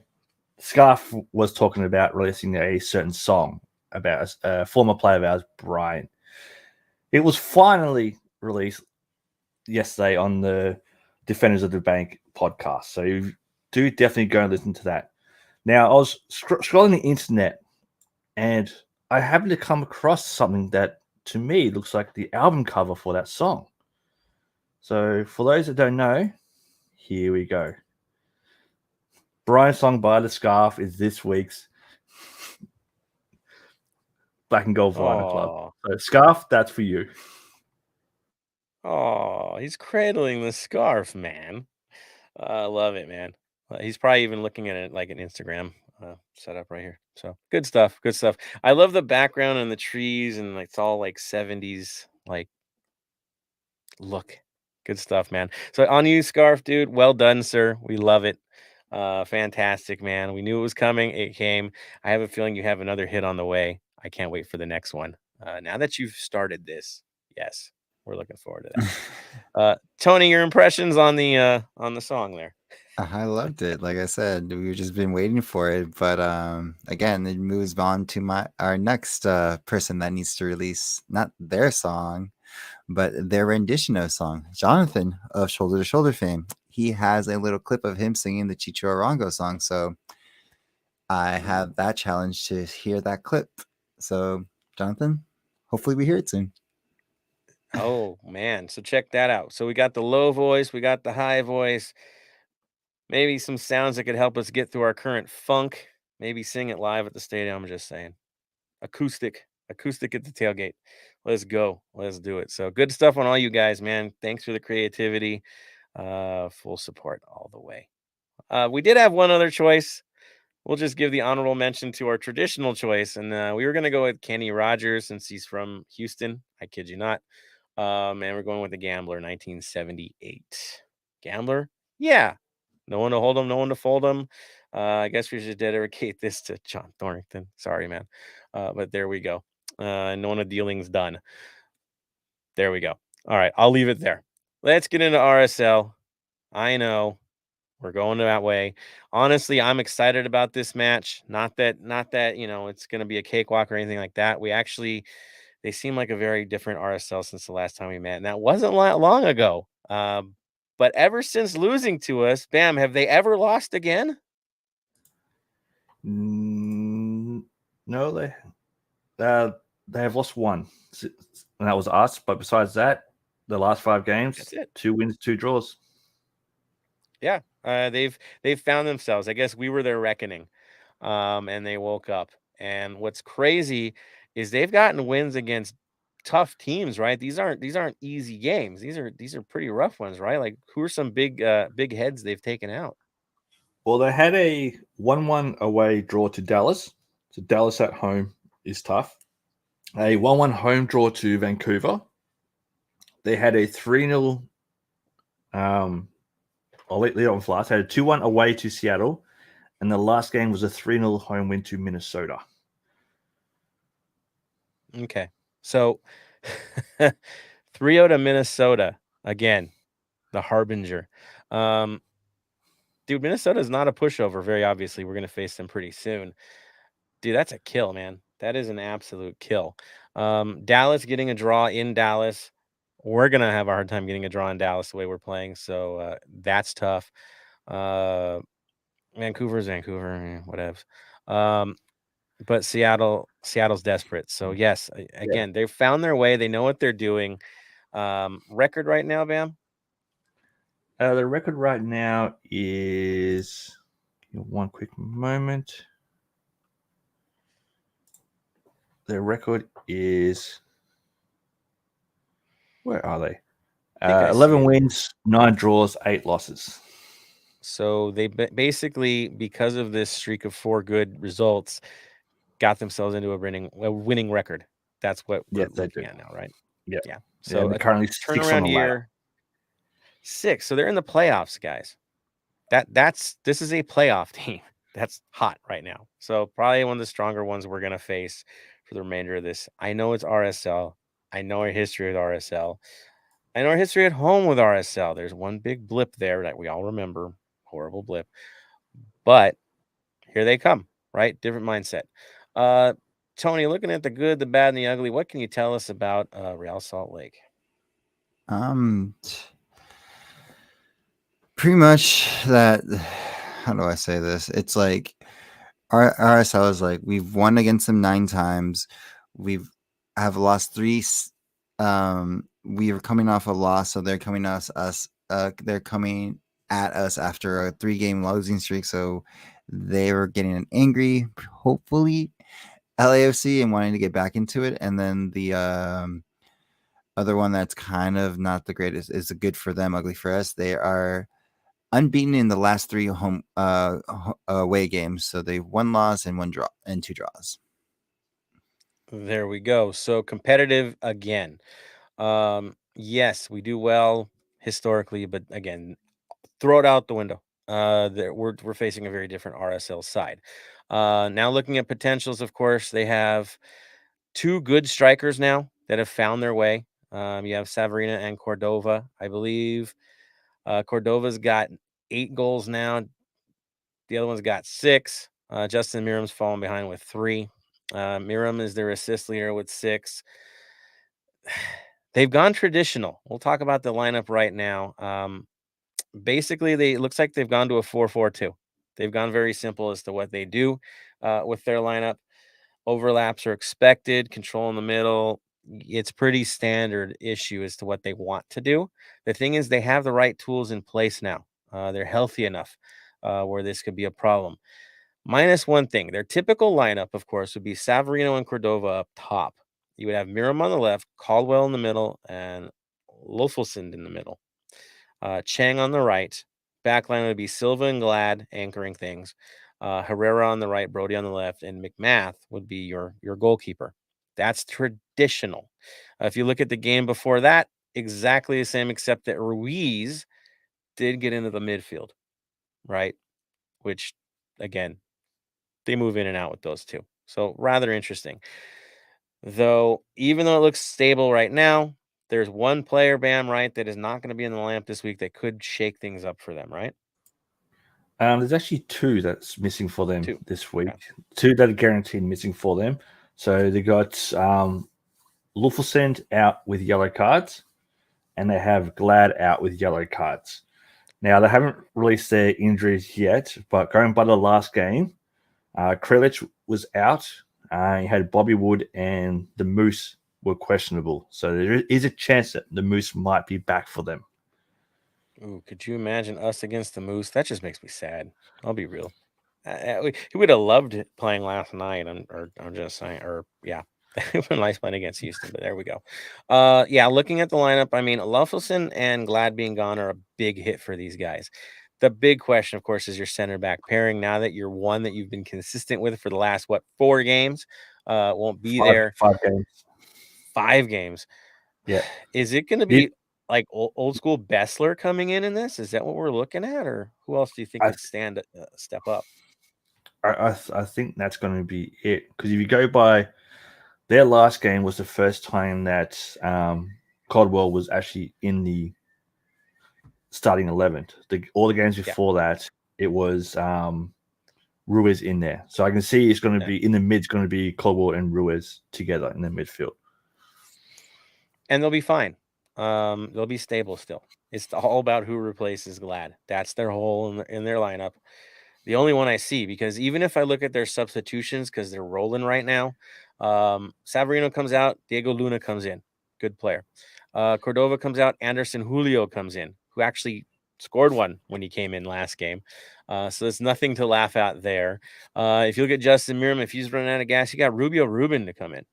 Scarf was talking about releasing a certain song about a former player of ours, Brian. It was finally released yesterday on the Defenders of the Bank podcast. So you do definitely go and listen to that. Now, I was scrolling the internet and I happened to come across something that to me looks like the album cover for that song. So for those that don't know, here we go. Brian's song by the Scarf is this week's Black and Gold Vinyl Club. So Scarf, that's for you. Oh, he's cradling the scarf, man. I love it, man. He's probably even looking at it like an Instagram setup right here. So good stuff. Good stuff. I love the background and the trees and like it's all like 70s like look. Good stuff, man. So on you, Scarf, dude. Well done, sir. We love it. Fantastic, man. We knew it was coming. It came. I have a feeling you have another hit on the way. I can't wait for the next one. Now that you've started this, yes, we're looking forward to that. Tony, your impressions on the song there. I loved it. Like I said, we've just been waiting for it. But again, it moves on to our next person that needs to release not their song, but their rendition of a song. Jonathan of Shoulder to Shoulder fame. He has a little clip of him singing the Chicho Arango song. So I have that challenge to hear that clip. So Jonathan, hopefully we hear it soon. Oh man, so check that out. So we got the low voice, we got the high voice, maybe some sounds that could help us get through our current funk. Maybe sing it live at the stadium. I'm just saying, acoustic at the tailgate. Let's go. Let's do it. So good stuff on all you guys, man. Thanks for the creativity. Full support all the way. We did have one other choice. We'll just give the honorable mention to our traditional choice. And we were going to go with Kenny Rogers since he's from Houston. I kid you not. And we're going with the Gambler, 1978. Gambler? Yeah. No one to hold him, no one to fold him. I guess we should dedicate this to John Thornton. Sorry, man. But there we go. Nona dealing's done. There we go. All right, I'll leave it there. Let's get into RSL. I know we're going that way. Honestly, I'm excited about this match. Not that it's going to be a cakewalk or anything like that. They seem like a very different RSL since the last time we met, and that wasn't long ago. But ever since losing to us, bam, have they ever lost again? No, they have lost one, and that was us. But besides that, the last 5 games, That's it. 2 wins, 2 draws. Yeah, they've found themselves. I guess we were their reckoning, and they woke up. And what's crazy is they've gotten wins against tough teams, right? These aren't easy games. These are pretty rough ones, right? Like, who are some big heads they've taken out? Well, they had a 1-1 away draw to Dallas. So Dallas at home is tough. A 1-1 home draw to Vancouver. They had a 3-0. I'll lead on for last. They had a 2-1 away to Seattle, and the last game was a 3-0 home win to Minnesota. Okay, so 3-0 to Minnesota again, the harbinger. Dude, Minnesota is not a pushover. Very obviously, we're going to face them pretty soon. Dude, that's a kill, man. That is an absolute kill. Dallas getting a draw in Dallas. We're going to have a hard time getting a draw in Dallas the way we're playing. So that's tough. Vancouver's Vancouver, whatevs. But Seattle's desperate. So yes, again, they've found their way. They know what they're doing. Record right now, Bam? The record right now is, one quick moment. Their record is, where are they? 11 wins, 9 draws, 8 losses. So they basically, because of this streak of 4 good results, got themselves into a winning record. That's what we're looking at now, right? Yeah. So they're currently 6 on the ladder. 6. So they're in the playoffs, guys. This is a playoff team that's hot right now. So probably one of the stronger ones we're gonna face for the remainder of this. I know it's RSL. I know our history with RSL. I know our history at home with RSL. There's one big blip there that we all remember. Horrible blip. But here they come, right? Different mindset. Tony, looking at the good, the bad, and the ugly, what can you tell us about Real Salt Lake? Pretty much that. How do I say this? It's like our RSL is like, we've won against them 9 times. Have lost 3. We are coming off a loss, so they're coming at us. They're coming at us after a 3-game losing streak, so they were getting angry. Hopefully, LAFC, and wanting to get back into it. And then the other one that's kind of not the greatest is good for them, ugly for us. They are unbeaten in the last 3 home away games, so they've 1 loss and 1 draw and 2 draws. There we go. So competitive again. Yes, we do well historically, but again, throw it out the window. We're facing a very different RSL side. Now looking at potentials, of course, they have 2 good strikers now that have found their way. You have Savarina and Cordova. I believe Cordova's got 8 goals now. The other one's got 6. Justin Miram's fallen behind with 3. Miram is their assist leader with 6. They've gone traditional. We'll talk about the lineup right now. Basically, it looks like they've gone to a 4-4-2. They've gone very simple as to what they do with their lineup. Overlaps are expected, control in the middle. It's pretty standard issue as to what they want to do. The thing is, they have the right tools in place now. They're healthy enough where this could be a problem. Minus one thing, their typical lineup, of course, would be Savarino and Cordova up top. You would have Miram on the left, Caldwell in the middle, and Lofelson in the middle. Chang on the right. Backline would be Silva and Glad anchoring things. Herrera on the right, Brody on the left, and McMath would be your goalkeeper. That's traditional. If you look at the game before that, exactly the same, except that Ruiz did get into the midfield, right? Which again, they move in and out with those two. So rather interesting. Though, even though it looks stable right now, there's one player, Bam, right, that is not going to be in the lineup this week that could shake things up for them, right? There's actually two that's missing for them Two. this week. Okay. Two that are guaranteed missing for them. So they got Luffelson out with yellow cards, and they have Glad out with yellow cards. Now, they haven't released their injuries yet, but going by the last game, Krilic was out. You had Bobby Wood and the Moose were questionable. So there is a chance that the Moose might be back for them. Ooh, could you imagine us against the Moose? That just makes me sad. I'll be real. He would have loved it playing last night. I'm just saying, or yeah, it would been nice playing against Houston. But there we go. Yeah, looking at the lineup, I mean, Luffelson and Glad being gone are a big hit for these guys. The big question, of course, is your center back pairing. Now that you're one that you've been consistent with for the last 4 games, won't be there. 5 games. 5 games. Yeah. Is it going to be like old school Bessler coming in this? Is that what we're looking at, or who else do you think can step up? I think that's going to be it, because if you go by their last game was the first time that Caldwell was actually in the starting 11. All the games before that, it was Ruiz in there. So I can see it's going to be in the mid. It's going to be Caldwell and Ruiz together in the midfield, and they'll be fine. They'll be stable still. It's all about who replaces Glad. That's their hole in their lineup. The only one I see, because even if I look at their substitutions, because they're rolling right now, Savarino comes out, Diego Luna comes in, good player. Cordova comes out, Anderson Julio comes in, who actually scored one when he came in last game. So there's nothing to laugh at there. If you look at Justin Miram, if he's running out of gas, you got Rubio Rubin to come in.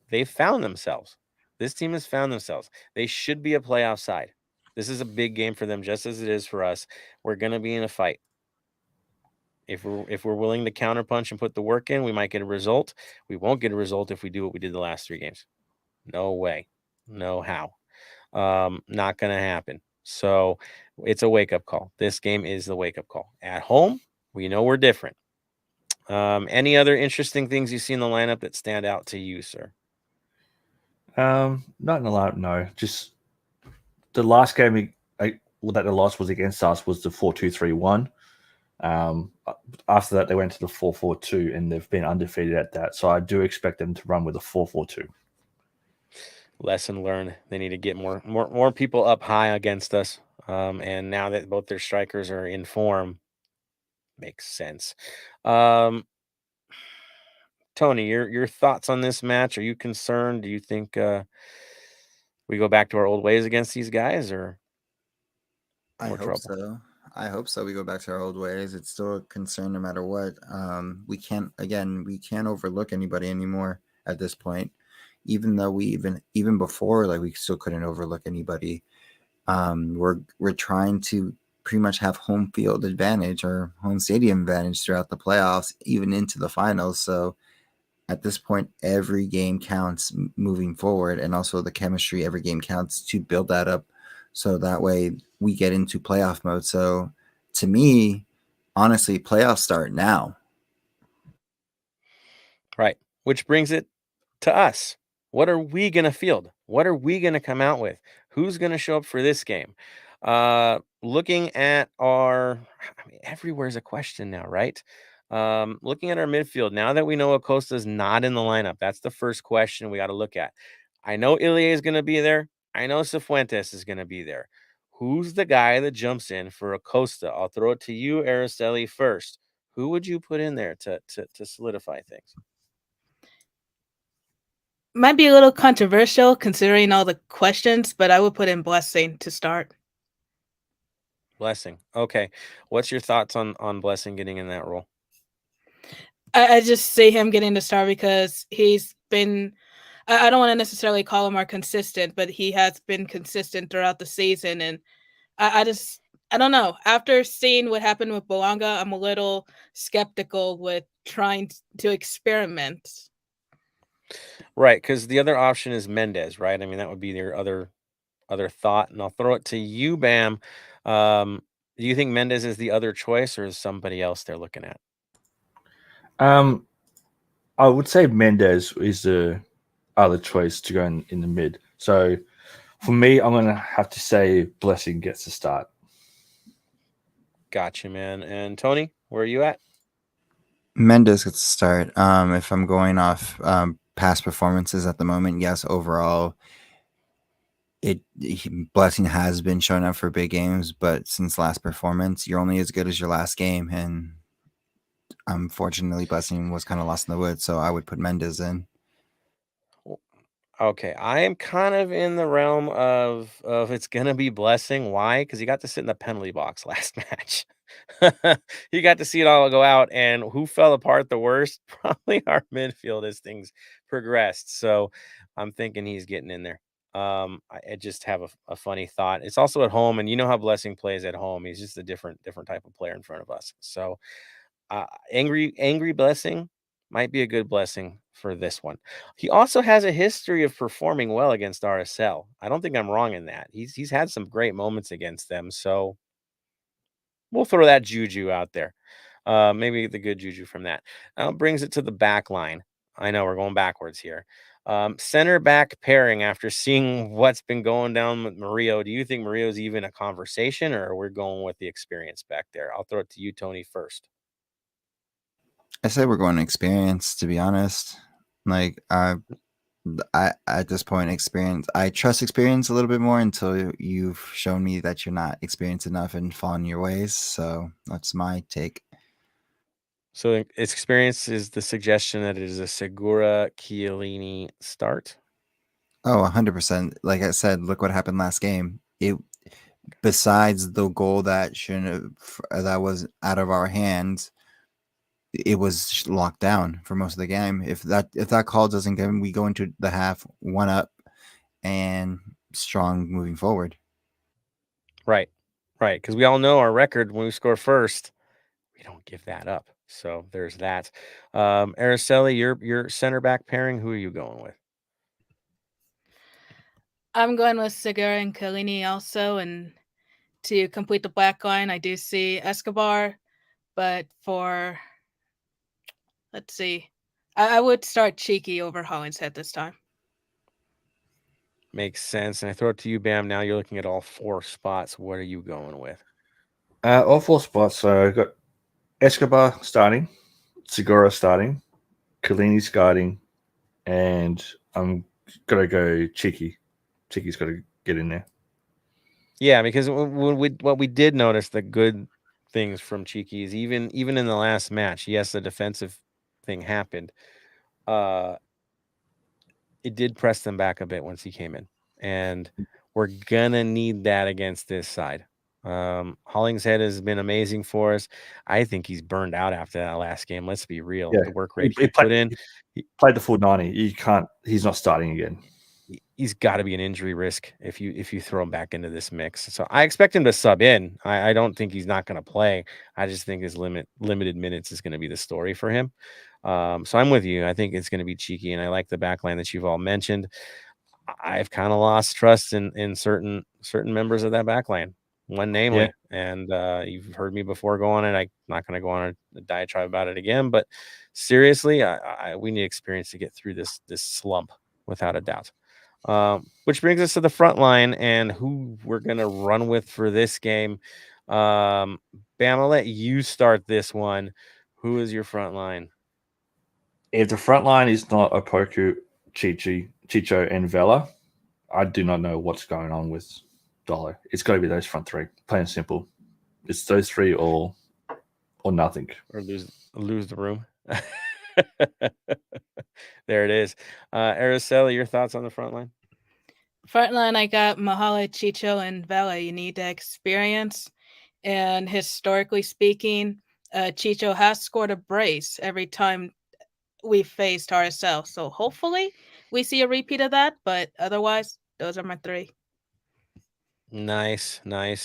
They've found themselves. This team has found themselves. They should be a playoff side. This is a big game for them, just as it is for us. We're going to be in a fight. If we're willing to counterpunch and put the work in, we might get a result. We won't get a result if we do what we did the last 3 games. No way. No how. Not going to happen. So it's a wake-up call. This game is the wake-up call. At home, we know we're different. Any other interesting things you see in the lineup that stand out to you, sir? Not in the lineup, no. Just the last game that the loss was against us was the 4-2-3-1. After that, they went to the 4-4-2, and they've been undefeated at that. So I do expect them to run with a 4-4-2. Lesson learned. They need to get more people up high against us. And now that both their strikers are in form, makes sense. Tony, your thoughts on this match? Are you concerned? Do you think we go back to our old ways against these guys, or more trouble? So. I hope so. We go back to our old ways. It's still a concern no matter what. We can't overlook anybody anymore at this point. Even though we even before, like, we still couldn't overlook anybody. We're trying to pretty much have home field advantage or home stadium advantage throughout the playoffs, even into the finals. So at this point, every game counts moving forward, and also the chemistry, every game counts to build that up. So that way we get into playoff mode. So to me, honestly, playoffs start now. Right. Which brings it to us. What are we going to field? What are we going to come out with? Who's going to show up for this game? Looking at everywhere's a question now, right? Looking at our midfield, now that we know Acosta's not in the lineup, that's the first question we got to look at. I know Ilie is going to be there. I know Cifuentes is going to be there. Who's the guy that jumps in for Acosta? I'll throw it to you, Araceli, first. Who would you put in there to solidify things? Might be a little controversial considering all the questions, but I would put in Blessing to start. Blessing. Okay. What's your thoughts on Blessing getting in that role? I just see him getting the start because he's been, I don't want to necessarily call him our consistent, but he has been consistent throughout the season. And I don't know. After seeing what happened with Boanga, I'm a little skeptical with trying to experiment. Right, because the other option is Mendez, right? I mean, that would be their other thought. And I'll throw it to you, Bam. Do you think Mendes is the other choice, or is somebody else they're looking at? I would say Mendes is the other choice to go in the mid. So for me, I'm going to have to say Blessing gets the start. Gotcha, man. And Tony, where are you at? Mendes gets to start. If I'm going off past performances at the moment, yes, overall, Blessing has been showing up for big games, but since last performance, you're only as good as your last game, and unfortunately, Blessing was kind of lost in the woods, so I would put Mendes in. Okay, I am kind of in the realm of it's gonna be Blessing. Why? Because he got to sit in the penalty box last match. He got to see it all go out, and who fell apart the worst? Probably our midfield as things progressed. So I'm thinking he's getting in there. I just have a funny thought. It's also at home, and you know how Blessing plays at home. He's just a different type of player in front of us. So angry Blessing might be a good Blessing for this one. He also has a history of performing well against RSL. I don't think I'm wrong in that. He's had some great moments against them, so we'll throw that juju out there. Maybe the good juju from that. Brings it to the back line. I know we're going backwards here. Center back pairing after seeing what's been going down with Murillo. Do you think Murillo's even a conversation, or we're going with the experience back there? I'll throw it to you, Tony, first. I say we're going to experience, to be honest. Like I at this point, experience. I trust experience a little bit more until you've shown me that you're not experienced enough and following your ways. So that's my take. So its experience is the suggestion that it is a Segura Chiellini start. Oh, 100%. Like I said, look what happened last game. Besides the goal that that was out of our hands, it was locked down for most of the game. If that call doesn't come, we go into the half 1-up and strong moving forward. Right. Because we all know our record when we score first, we don't give that up. So there's that. Araceli, your center back pairing, who are you going with? I'm going with Segura and Chiellini also, and to complete the black line, I do see Escobar, but let's see, I would start Cheeky over Hollingshead this time. Makes sense. And I throw it to you, Bam. Now you're looking at all 4 spots. What are you going with? All 4 spots. So I've got Escobar starting, Segura starting, Chiellini starting, and I'm going to go Cheeky. Cheeky's got to get in there. Yeah, because what we did notice the good things from Cheeky is even in the last match, yes, the defensive thing happened. It did press them back a bit once he came in, and we're gonna need that against this side. Hollingshead has been amazing for us. I think he's burned out after that last game. Let's be real. Yeah. The work rate he put in. He played the full 90. He's not starting again. He's got to be an injury risk if you throw him back into this mix. So I expect him to sub in. I don't think he's not going to play. I just think his limited minutes is going to be the story for him. So I'm with you. I think it's going to be Cheeky, and I like the back line that you've all mentioned. I've kind of lost trust in certain members of that back line. One namely, and you've heard me before go on it. I'm not going to go on a diatribe about it again. But seriously, we need experience to get through this slump without a doubt. Which brings us to the front line and who we're going to run with for this game. Bam, I'll let you start this one. Who is your front line? If the front line is not Opoku, Chicho, and Vela, I do not know what's going on with Dolo. It's got to be those front 3. Plain and simple. It's those 3 or nothing. Or lose the room. There it is. Araceli, your thoughts on the front line? Front line, I got Mahala, Chicho, and Vela. You need the experience. And historically speaking, Chicho has scored a brace every time we faced RSL. So hopefully we see a repeat of that. But otherwise, those are my 3. Nice.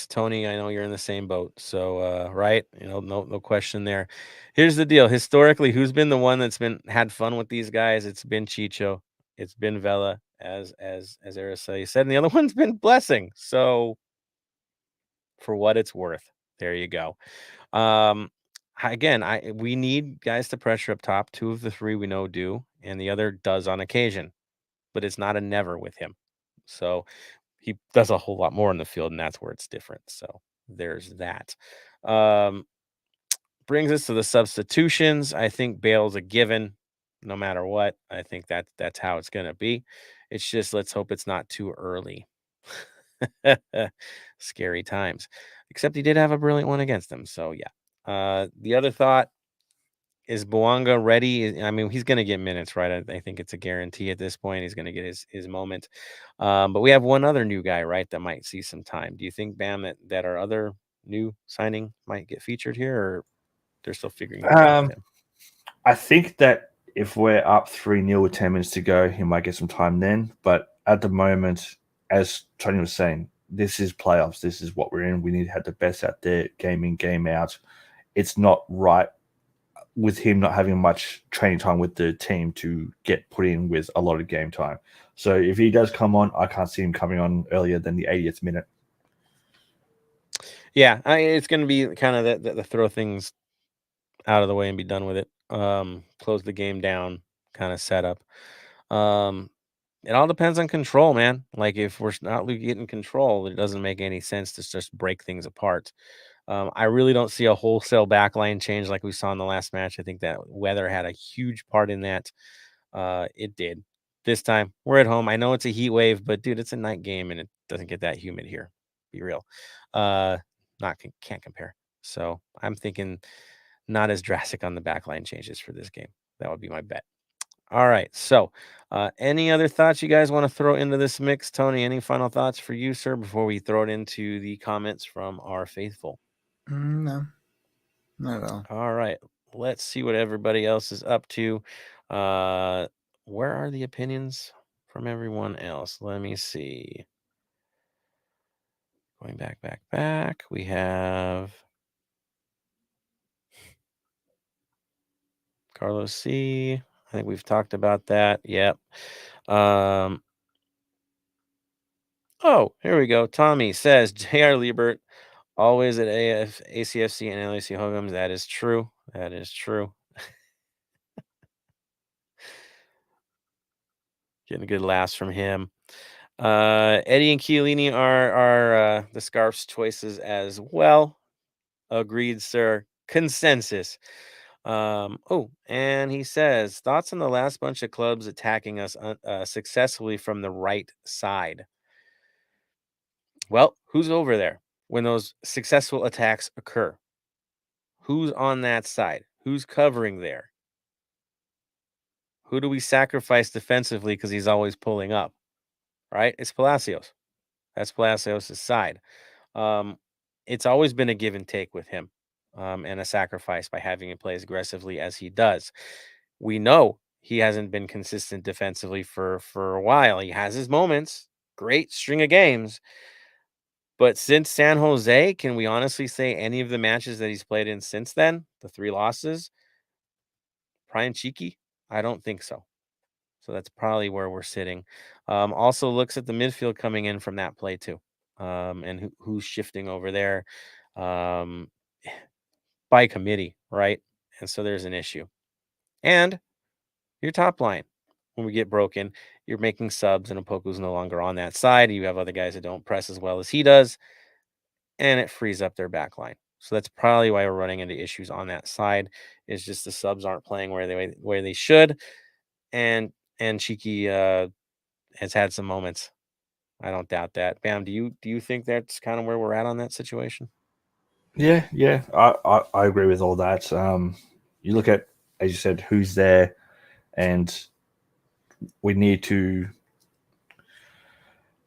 Tony, I know you're in the same boat. So, right, no question there. Here's the deal. Historically, who's been the one that's had fun with these guys? It's been Chicho. It's been Vela, as Araceli said, and the other one's been Blessing. So, for what it's worth, There you go. Again, we need guys to pressure up top. 2 of the 3 we know do, and the other does on occasion, but it's not a never with him. So he does a whole lot more in the field, and that's where it's different. So there's that. Brings us to the substitutions. I think Bale's a given, no matter what. I think that's how it's going to be. It's just let's hope it's not too early. Scary times. Except he did have a brilliant one against them. So yeah. The other thought is Bouanga ready? I mean, he's going to get minutes, right? I think it's a guarantee at this point. He's going to get his moment. But we have one other new guy, right, that might see some time. Do you think, Bam, that our other new signing might get featured here, or they're still figuring things out with him? I think that if we're up 3-0 with 10 minutes to go, he might get some time then. But at the moment, as Tony was saying, this is playoffs. This is what we're in. We need to have the best out there, game in, game out. It's not right with him not having much training time with the team to get put in with a lot of game time. So if he does come on, I can't see him coming on earlier than the 80th minute. Yeah, it's going to be kind of the throw things out of the way and be done with it. Close the game down kind of setup. It all depends on control, man. Like if we're not getting control, it doesn't make any sense to just break things apart. I really don't see a wholesale backline change like we saw in the last match. I think that weather had a huge part in that. It did. This time we're at home. I know it's a heat wave, but dude, it's a night game and it doesn't get that humid here. Be real. Can't compare. So I'm thinking not as drastic on the backline changes for this game. That would be my bet. All right. So any other thoughts you guys want to throw into this mix? Tony, any final thoughts for you, sir, before we throw it into the comments from our faithful? No, not at all. All right. Let's see what everybody else is up to. Where are the opinions from everyone else? Let me see. Going back. We have Carlos C. I think we've talked about that. Yep. Oh, here we go. Tommy says J.R. Liebert always at ACFC and LAC Hogan's. That is true. That is true. Getting a good laughs from him. Eddie and Chiellini are the Scarf's choices as well. Agreed, sir. Consensus. And he says, thoughts on the last bunch of clubs attacking us successfully from the right side. Well, who's over there when those successful attacks occur? Who's on that side? Who's covering there? Who do we sacrifice defensively because he's always pulling up? Right? It's Palacios. That's Palacios' side. It's always been a give and take with him and a sacrifice by having him play as aggressively as he does. We know he hasn't been consistent defensively for a while. He has his moments, great string of games. But since San Jose, can we honestly say any of the matches that he's played in since then, the 3 losses, Brian Cheeky? I don't think so. So that's probably where we're sitting. Also looks at the midfield coming in from that play too. And who's shifting over there by committee, right? And so there's an issue. And your top line, when we get broken, you're making subs and Opoku's no longer on that side. You have other guys that don't press as well as he does, and it frees up their back line. So that's probably why we're running into issues on that side. Is just the subs aren't playing where they should, and Cheeky has had some moments. I don't doubt that. Bam, do you think that's kind of where we're at on that situation? Yeah, I agree with all that. You look at, as you said, who's there, and we need to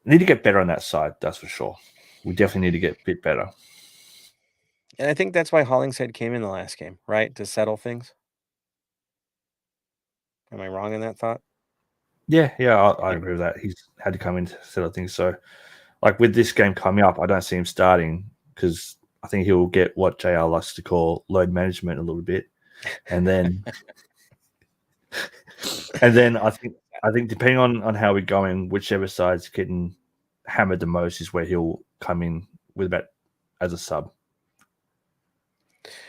get better on that side. That's for sure. We definitely need to get a bit better. And I think that's why Hollingshead came in the last game, right, to settle things. Am I wrong in that thought? Yeah, I agree with that. He's had to come in to settle things. So, like with this game coming up, I don't see him starting because I think he'll get what JR likes to call load management a little bit, and then I think depending on how we're going, whichever side's getting hammered the most is where he'll come in with that as a sub.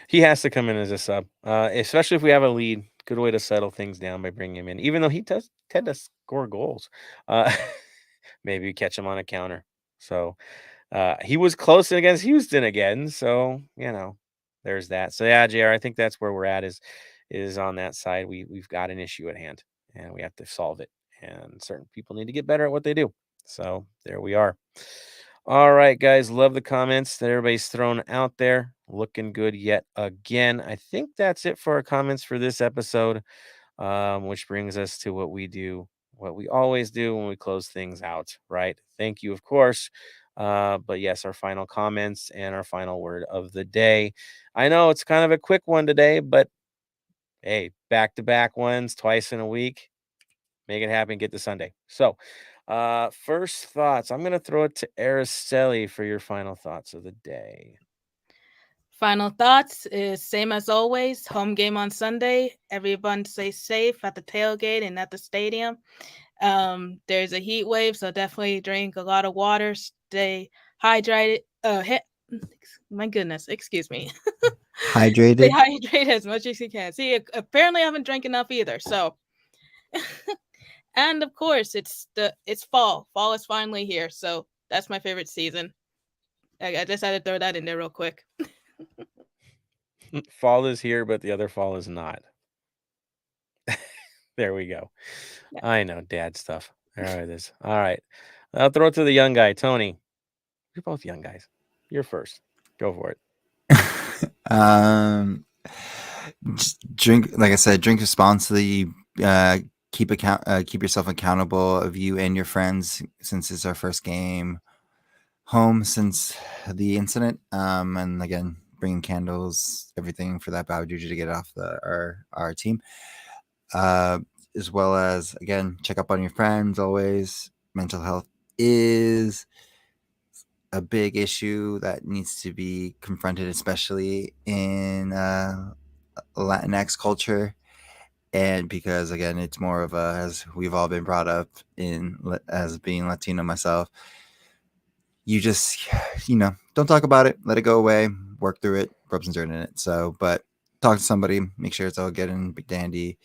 He has to come in as a sub, especially if we have a lead. Good way to settle things down by bringing him in, even though he does tend to score goals. Maybe catch him on a counter. So he was close against Houston again. So there's that. So yeah, JR, I think that's where we're at. Is on that side. We've got an issue at hand, and we have to solve it. And certain people need to get better at what they do. So there we are. All right, guys. Love the comments that everybody's thrown out there. Looking good yet again. I think that's it for our comments for this episode, which brings us to what we do, what we always do when we close things out, right? Thank you, of course. But yes, our final comments and our final word of the day. I know it's kind of a quick one today, but hey, back-to-back ones twice in a week. Make it happen. Get to Sunday. So, first thoughts. I'm going to throw it to Araceli for your final thoughts of the day. Final thoughts is same as always. Home game on Sunday. Everyone stay safe at the tailgate and at the stadium. There's a heat wave, so definitely drink a lot of water. Stay hydrated. My goodness, excuse me. Stay Hydrated. hydrated as much as you can. See, apparently I haven't drank enough either. So, and of course, it's fall. Fall is finally here, so that's my favorite season. I just had to throw that in there real quick. Fall is here, but the other fall is not. There we go. Yeah. I know, dad stuff. There it is. All right. I'll throw it to the young guy, Tony. You're both young guys. You're first. Go for it. Just drink, like I said, drink responsibly. Keep yourself accountable of you and your friends, since it's our first game home since the incident. And again, bringing candles, everything for that Bao Juju to get off our team. As well as, again, check up on your friends always. Mental health is a big issue that needs to be confronted, especially in Latinx culture. And because, again, it's more of a, as we've all been brought up in as being Latino myself, you just, don't talk about it, let it go away, work through it, rub some dirt in it. So, but talk to somebody, make sure it's all good and big dandy.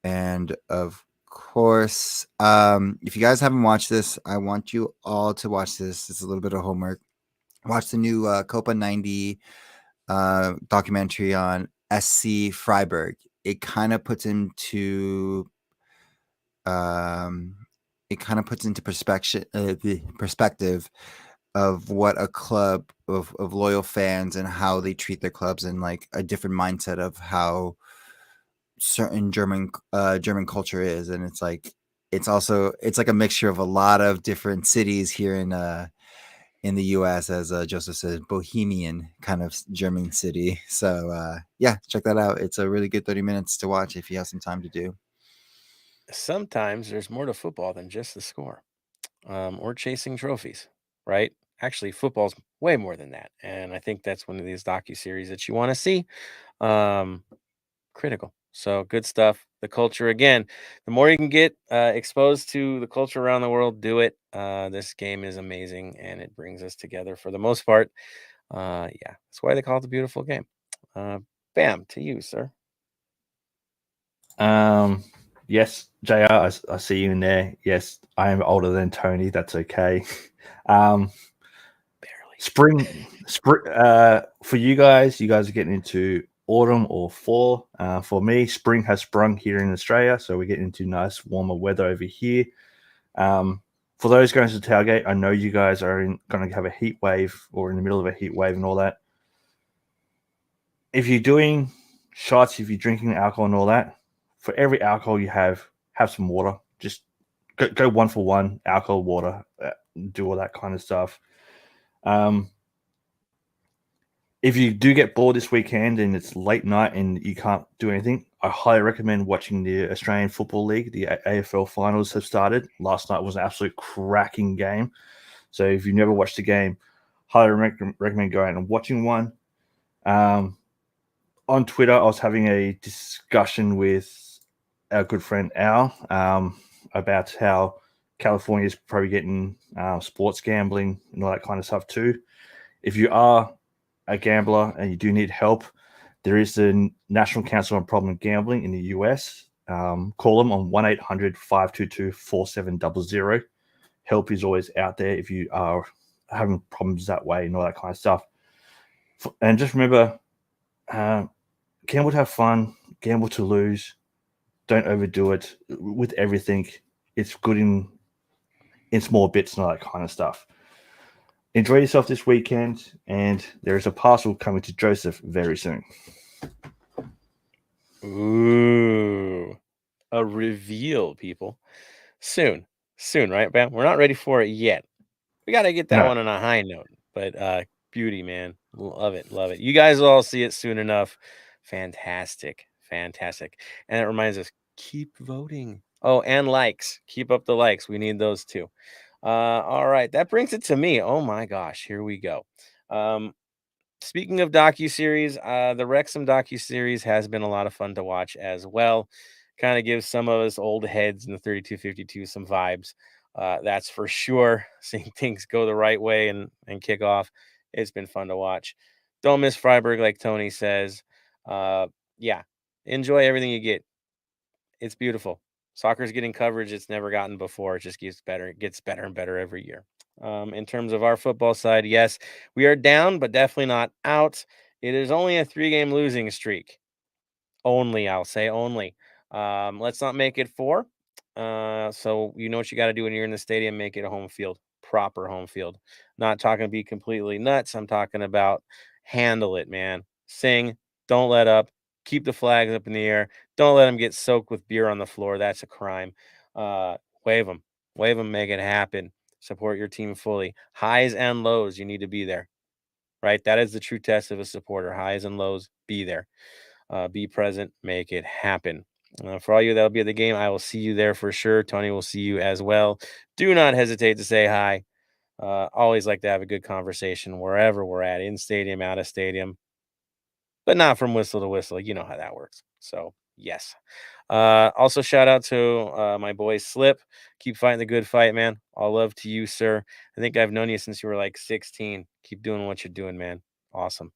And of course, if you guys haven't watched this, I want you all to watch this. It's a little bit of homework. Watch the new Copa 90 documentary on SC Freiburg. It kind of puts into perspective of what a club of loyal fans and how they treat their clubs, and like a different mindset of how certain German culture is. And it's like a mixture of a lot of different cities here in the US, as Joseph said, bohemian kind of German city. So check that out. It's a really good 30 minutes to watch if you have some time to do. Sometimes there's more to football than just the score, or chasing trophies, right? Actually, football's way more than that. And I think that's one of these docuseries that you want to see. Critical. So good stuff. The culture, again, the more you can get exposed to the culture around the world, do it. This game is amazing, and it brings us together for the most part. That's why they call it the beautiful game. Bam, to you, sir. Yes, JR, I see you in there. Yes, I am older than Tony. That's okay. Barely. Spring, for you guys are getting into autumn or fall. For me, spring has sprung here in Australia, so we're getting into nice warmer weather over here. For those going to the tailgate, I know you guys are going to have a heat wave, or in the middle of a heat wave and all that. If you're doing shots, if you're drinking alcohol and all that, for every alcohol you have some water. Just go 1 for 1, alcohol, water, do all that kind of stuff. If you do get bored this weekend and it's late night and you can't do anything, I highly recommend watching the Australian Football League. The AFL finals have started. Last night was an absolute cracking game. So if you've never watched the game, highly recommend going and watching one. On Twitter, I was having a discussion with our good friend Al about how California is probably getting sports gambling and all that kind of stuff too. If you are a gambler and you do need help, There is the National Council on Problem Gambling in the US. Call them on 1-800-522-4700. Help is always out there if you are having problems that way and all that kind of stuff. And just remember, gamble to have fun, gamble to lose. Don't overdo it with everything. It's good in small bits and all that kind of stuff. Enjoy yourself this weekend, and there is a parcel coming to Joseph very soon. Ooh, a reveal, people. Soon, right, Bam? We're not ready for it yet. We got to get that one on a high note. But beauty, man. Love it. You guys will all see it soon enough. Fantastic. And it reminds us, keep voting. Oh, and likes. Keep up the likes. We need those too. All right. That brings it to me. Oh my gosh. Here we go. Speaking of docuseries, the Wrexham docuseries has been a lot of fun to watch as well. Kind of gives some of us old heads in the 3252 some vibes. That's for sure. Seeing things go the right way and kick off. It's been fun to watch. Don't miss Freiburg, like Tony says. Yeah, enjoy everything you get. It's beautiful. Soccer's getting coverage it's never gotten before. It just gets better. It gets better and better every year. In terms of our football side, yes, we are down, but definitely not out. It is only a 3-game losing streak. I'll say only. Let's not make it 4. So you know what you got to do when you're in the stadium, make it a home field, proper home field. Not talking to be completely nuts. I'm talking about handle it, man. Sing, don't let up, keep the flags up in the air. Don't let them get soaked with beer on the floor. That's a crime. Wave them, make it happen. Support your team fully. Highs and lows, you need to be there, right? That is the true test of a supporter. Highs and lows, be there. Be present, make it happen. For all you that'll be at the game, I will see you there for sure. Tony will see you as well. Do not hesitate to say hi. Always like to have a good conversation wherever we're at, in stadium, out of stadium, but not from whistle to whistle. You know how that works. So yes. Also shout out to my boy Slip. Keep fighting the good fight, man. All love to you, sir. I think I've known you since you were like 16. Keep doing what you're doing, man. Awesome.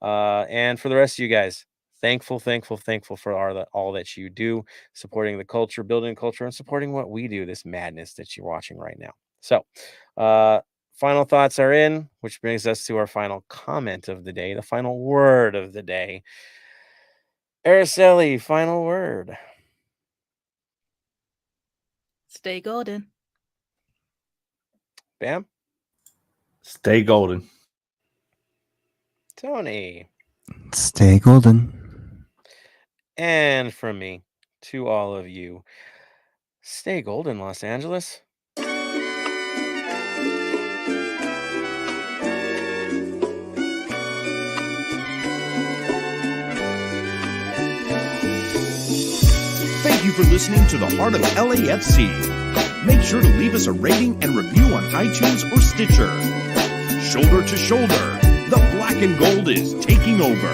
And for the rest of you guys, thankful for all that you do, supporting the culture, building culture, and supporting what we do, this madness that you're watching right now. So final thoughts are in, which brings us to our final comment of the day, the final word of the day. Araceli, final word. Stay golden. Bam. Stay golden. Tony. Stay golden. And from me to all of you, stay golden, Los Angeles. Thank you for listening to the Heart of LAFC. Make sure to leave us a rating and review on iTunes or Stitcher. Shoulder to shoulder, the black and gold is taking over.